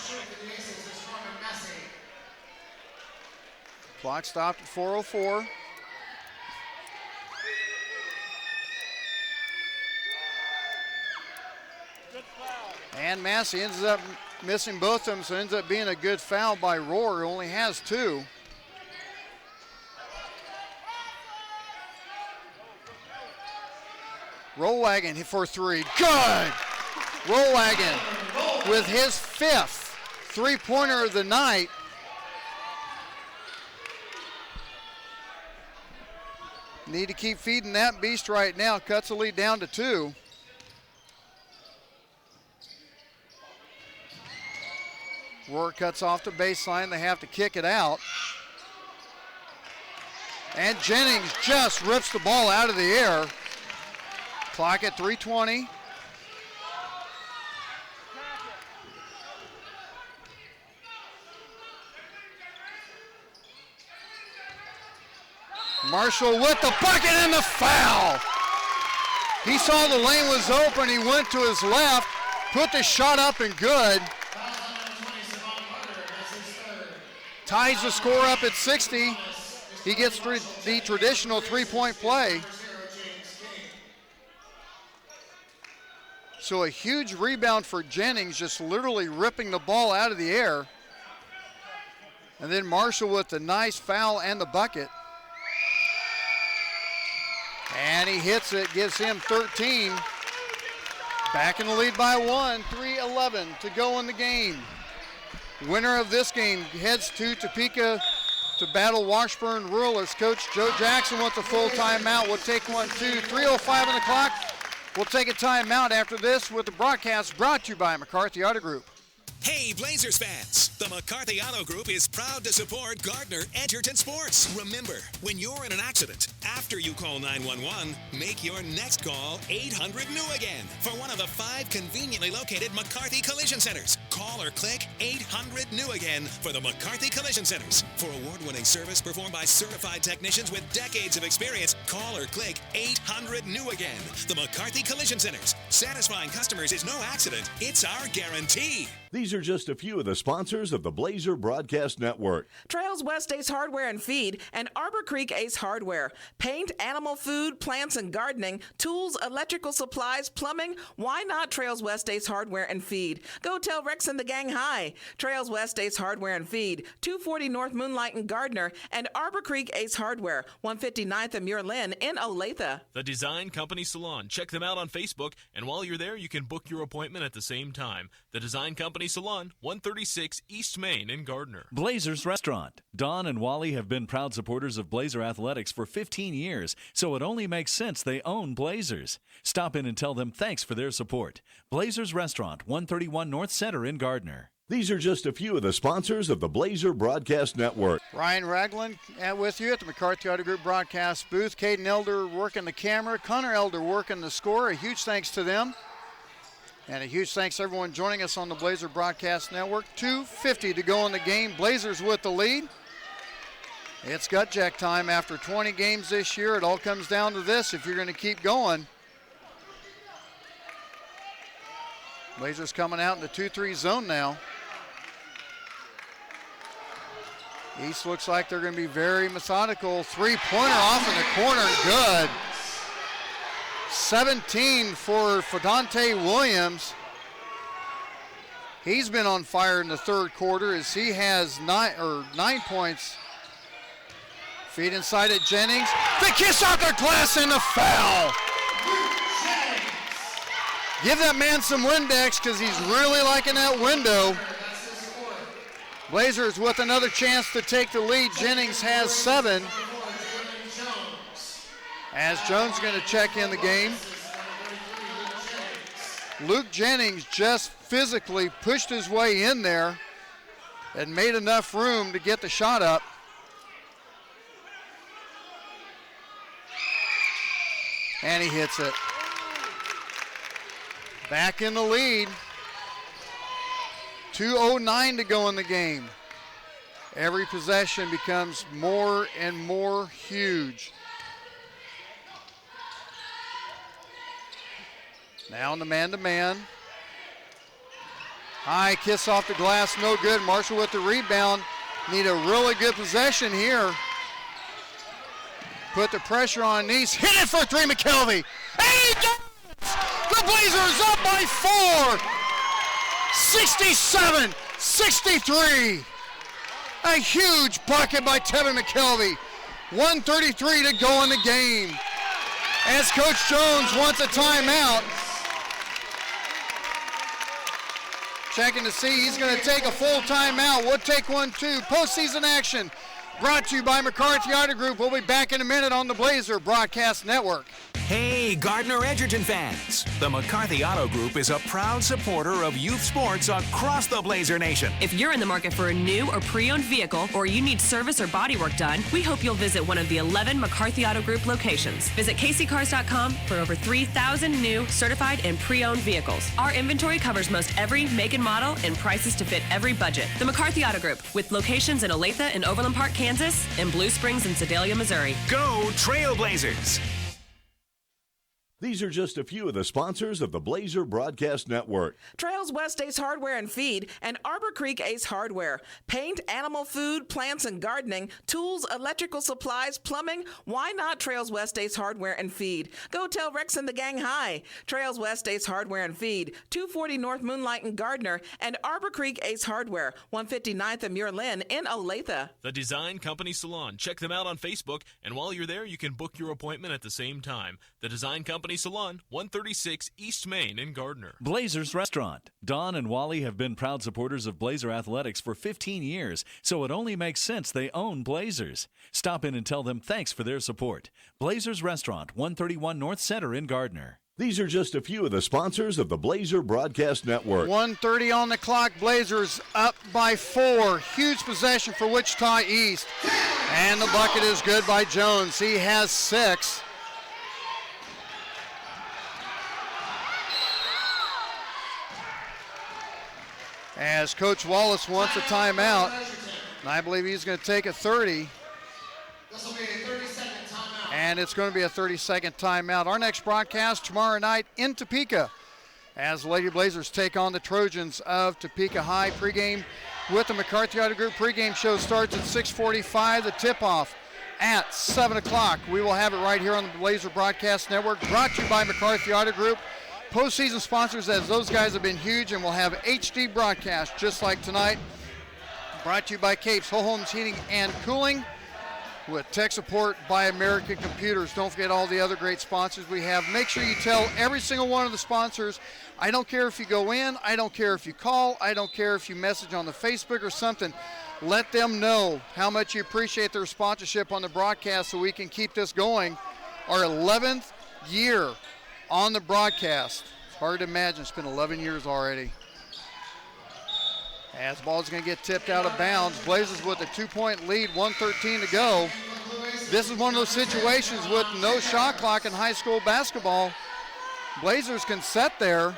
Clock stopped at 4:04. And Massey ends up missing both of them, so it ends up being a good foul by Roar, who only has 2. Rollwagon for 3. Good! Rollwagon with his 5th three-pointer of the night. Need to keep feeding that beast right now. Cuts the lead down to 2. Roar cuts off the baseline. They have to kick it out. And Jennings just rips the ball out of the air. Clock at 3:20. Marshall with the bucket and the foul. He saw the lane was open. He went to his left, put the shot up and good. Ties the score up at 60. He gets the traditional three-point play. So a huge rebound for Jennings, just literally ripping the ball out of the air. And then Marshall with the nice foul and the bucket. And he hits it, gives him 13. Back in the lead by 1, 3:11 to go in the game. Winner of this game heads to Topeka to battle Washburn Rural as Coach Joe Jackson wants a full timeout. We'll take 1, 2, 3:05 on the clock. We'll take a timeout after this with the broadcast brought to you by McCarthy Auto Group.
Hey, Blazers fans! The McCarthy Auto Group is proud to support Gardner Edgerton Sports. Remember, when you're in an accident, after you call 911, make your next call 800-NEW-AGAIN for one of the 5 conveniently located McCarthy Collision Centers. Call or click 800-NEW-AGAIN for the McCarthy Collision Centers. For award-winning service performed by certified technicians with decades of experience, call or click 800-NEW-AGAIN. The McCarthy Collision Centers. Satisfying customers is no accident. It's our guarantee.
These are just a few of the sponsors of the Blazer Broadcast Network.
Trails West Ace Hardware and Feed and Arbor Creek Ace Hardware. Paint, animal food, plants and gardening, tools, electrical supplies, plumbing. Why not Trails West Ace Hardware and Feed? Go tell Rex and the gang hi. Trails West Ace Hardware and Feed, 240 North Moonlight in Gardner, and Arbor Creek Ace Hardware, 159th and Muir Lynn in Olathe.
The Design Company Salon. Check them out on Facebook, and while you're there, you can book your appointment at the same time. The Design Company Salon, 136 East Main in Gardner.
Blazers Restaurant. Don and Wally have been proud supporters of Blazer Athletics for 15 years, so it only makes sense they own Blazers. Stop in and tell them thanks for their support. Blazers Restaurant, 131 North Center in Gardner.
These are just a few of the sponsors of the Blazer Broadcast Network.
Ryan Ragland with you at the McCarthy Auto Group broadcast booth. Caden Elder working the camera. Connor Elder working the score. A huge thanks to them. And a huge thanks to everyone joining us on the Blazer Broadcast Network. 2:50 to go in the game. Blazers with the lead. It's gut jack time after 20 games this year. It all comes down to this if you're going to keep going. Blazers coming out in the 2-3 zone now. East looks like they're going to be very methodical. Three-pointer off in the corner, good. 17 for Fadante Williams. He's been on fire in the third quarter as he has 9 points. Feed inside at Jennings. The kiss off their glass and the foul. Give that man some Windex because he's really liking that window. Blazers with another chance to take the lead. Jennings has 7. As Jones is going to check in the game. Luke Jennings just physically pushed his way in there and made enough room to get the shot up. And he hits it. Back in the lead. 2:09 to go in the game. Every possession becomes more and more huge. Now in the man-to-man. High kiss off the glass, no good. Marshall with the rebound. Need a really good possession here. Put the pressure on Neese. Hit it for 3, McKelvey. And he does! The Blazers up by 4. 67-63. A huge bucket by Tevin McKelvey. 1:33 to go in the game. As Coach Jones wants a timeout. Checking to see he's going to take a full timeout. We'll take one too. Postseason action brought to you by McCarthy Auto Group. We'll be back in a minute on the Blazer Broadcast Network.
Hey, Gardner Edgerton fans. The McCarthy Auto Group is a proud supporter of youth sports across the Blazer Nation.
If you're in the market for a new or pre-owned vehicle, or you need service or body work done, we hope you'll visit one of the 11 McCarthy Auto Group locations. Visit kccars.com for over 3,000 new, certified, and pre-owned vehicles. Our inventory covers most every make and model and prices to fit every budget. The McCarthy Auto Group, with locations in Olathe and Overland Park, Kansas, and Blue Springs and Sedalia, Missouri.
Go Trailblazers!
These are just a few of the sponsors of the Blazer Broadcast Network.
Trails West Ace Hardware and Feed and Arbor Creek Ace Hardware. Paint, animal food, plants and gardening, tools, electrical supplies, plumbing. Why not Trails West Ace Hardware and Feed? Go tell Rex and the gang hi. Trails West Ace Hardware and Feed, 240 North Moonlight in Gardner, and Arbor Creek Ace Hardware, 159th and Muir Lynn in Olathe.
The Design Company Salon. Check them out on Facebook, and while you're there, you can book your appointment at the same time. The Design Company Salon, 136 East Main in Gardner.
Blazers Restaurant. Don and Wally have been proud supporters of Blazer Athletics for 15 years, so it only makes sense they own Blazers. Stop in and tell them thanks for their support. Blazers Restaurant, 131 North Center in Gardner.
These are just a few of the sponsors of the Blazer Broadcast Network.
1:30 on the clock. Blazers up by 4. Huge possession for Wichita East. And the bucket is good by Jones. He has 6. As Coach Wallace wants a timeout, and I believe he's going to take a 30.
This will be a 30-second timeout.
And it's going to be a 30-second timeout. Our next broadcast tomorrow night in Topeka as the Lady Blazers take on the Trojans of Topeka High. Pregame with the McCarthy Auto Group. Pregame show starts at 6:45. The tip-off at 7 o'clock. We will have it right here on the Blazer Broadcast Network, brought to you by McCarthy Auto Group. Postseason sponsors, as those guys have been huge, and we'll have HD broadcast just like tonight. Brought to you by Capes Whole Homes Heating and Cooling, with tech support by American Computers. Don't forget all the other great sponsors we have. Make sure you tell every single one of the sponsors. I don't care if you go in, I don't care if you call, I don't care if you message on the Facebook or something. Let them know how much you appreciate their sponsorship on the broadcast so we can keep this going. Our 11th year on the broadcast. It's hard to imagine. It's been 11 years already. As the ball is going to get tipped out of bounds. Blazers with a 2-point lead, 1:13 to go. This is one of those situations with no shot clock in high school basketball. Blazers can set there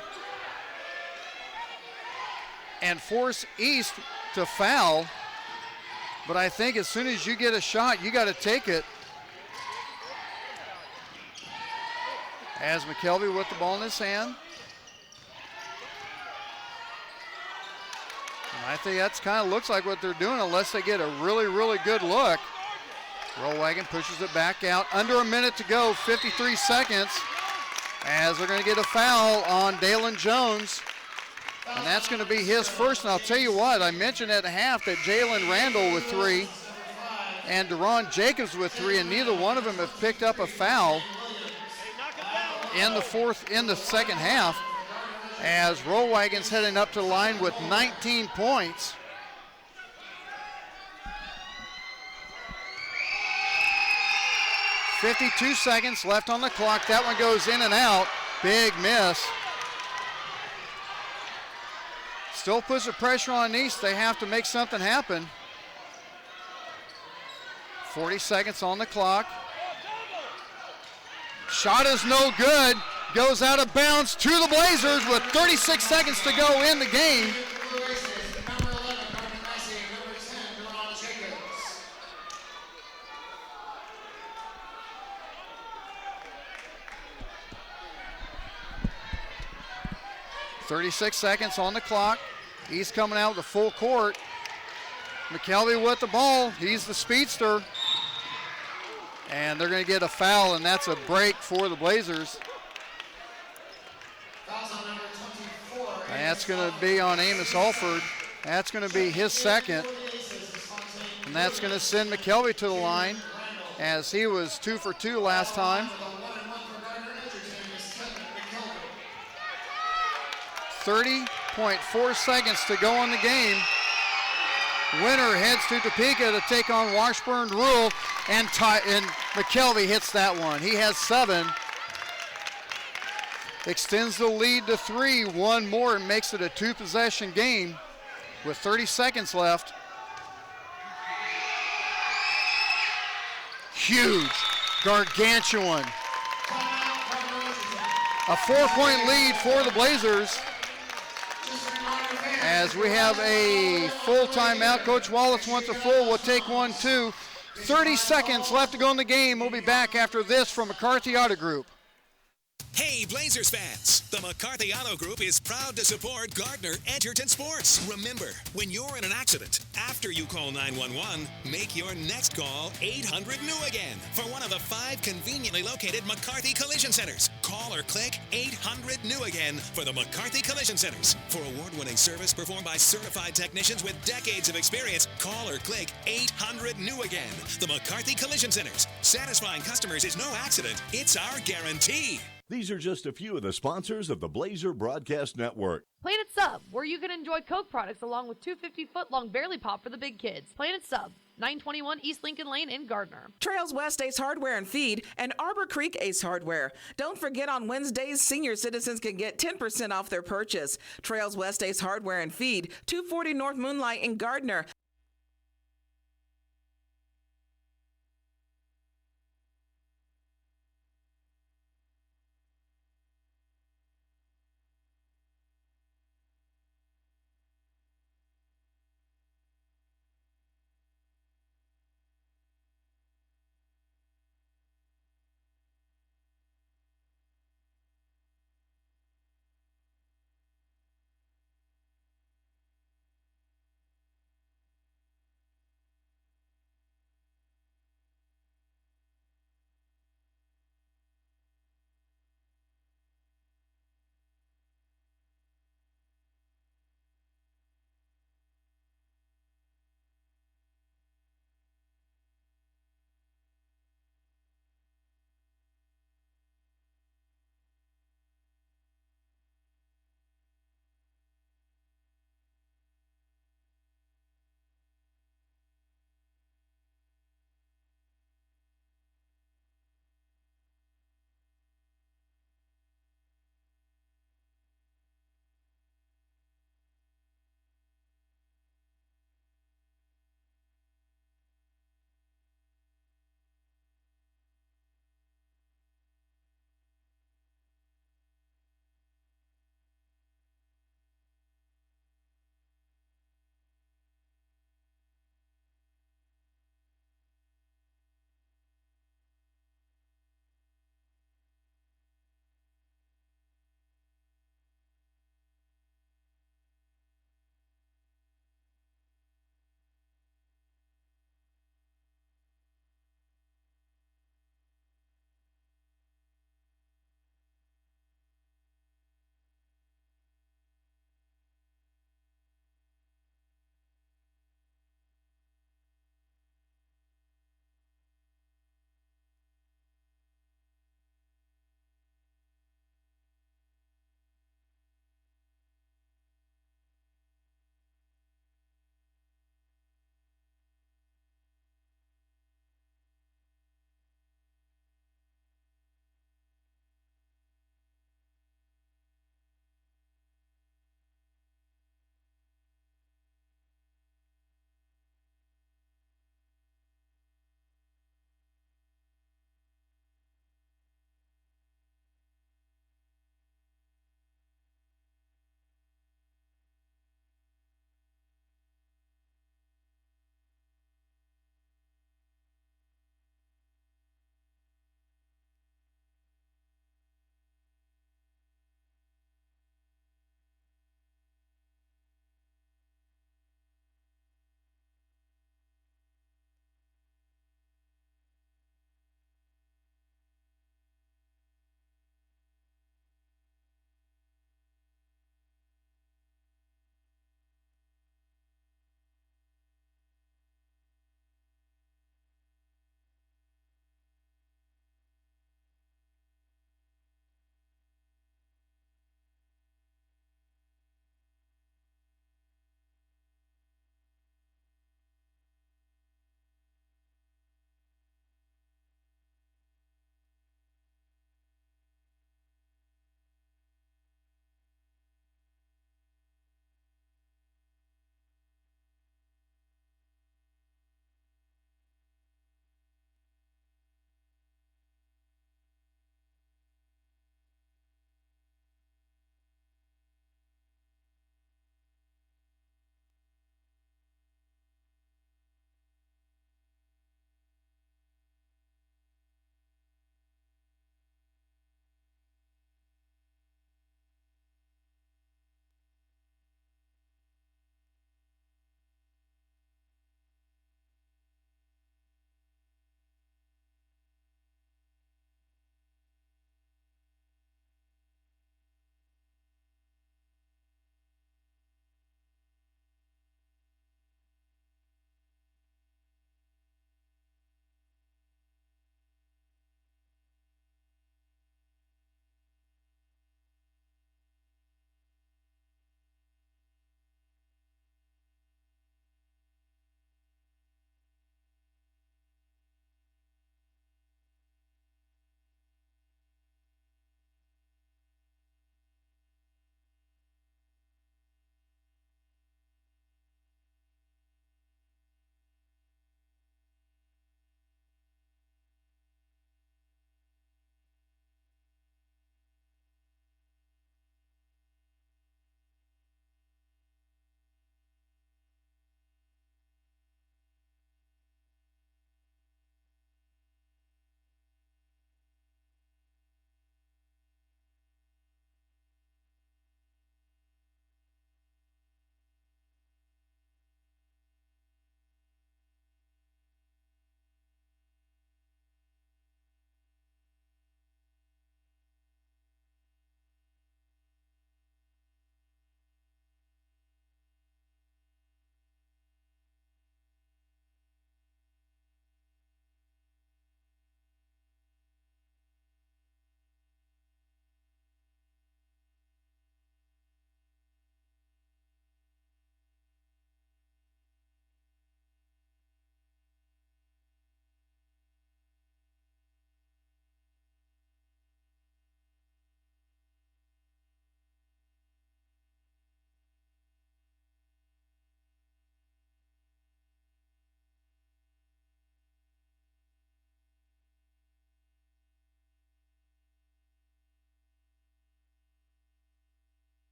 and force East to foul. But I think as soon as you get a shot, you got to take it. As McKelvey with the ball in his hand. And I think that's kind of looks like what they're doing unless they get a really, really good look. Rollwagon pushes it back out. Under a minute to go, 53 seconds. As they're going to get a foul on Dalen Jones. And that's going to be his first. And I'll tell you what, I mentioned at half that Jalen Randall with 3 and Deron Jacobs with 3, and neither one of them have picked up a foul in the second half. As Rollwagon's heading up to the line with 19 points. .52 seconds left on the clock. That one goes in and out. Big miss. Still puts the pressure on East. They have to make something happen. 40 seconds on the clock. Shot is no good. Goes out of bounds to the Blazers with 36 seconds to go in the game. .36 seconds on the clock. East coming out with a full court. McKelvey with the ball. He's the speedster. And they're going to get a foul, and that's a break for the Blazers. And that's going to be on Amos Alford. That's going to be his second. And that's going to send McKelvey to the line, as he was 2 for 2 last time. 30.4 seconds to go in the game. Winner heads to Topeka to take on Washburn Rural, and McKelvey hits that one. He has 7. Extends the lead to 3. One more and makes it a 2-possession game with 30 seconds left. Huge, gargantuan. A 4-point lead for the Blazers. As we have a full timeout. Coach Wallace wants a full. We'll take one, too. 30 seconds left to go in the game. We'll be back after this from McCarthy Auto Group.
Hey, Blazers fans! The McCarthy Auto Group is proud to support Gardner Edgerton Sports. Remember, when you're in an accident, after you call 911, make your next call 800-NEW-AGAIN for one of the 5 conveniently located McCarthy Collision Centers. Call or click 800-NEW-AGAIN for the McCarthy Collision Centers. For award-winning service performed by certified technicians with decades of experience, call or click 800-NEW-AGAIN. The McCarthy Collision Centers. Satisfying customers is no accident. It's our guarantee.
These are just a few of the sponsors of the Blazer Broadcast Network.
Planet Sub, where you can enjoy Coke products along with 250-foot-long Barely Pop for the big kids. Planet Sub, 921 East Lincoln Lane in Gardner.
Trails West Ace Hardware and Feed and Arbor Creek Ace Hardware. Don't forget on Wednesdays, senior citizens can get 10% off their purchase. Trails West Ace Hardware and Feed, 240 North Moonlight in Gardner.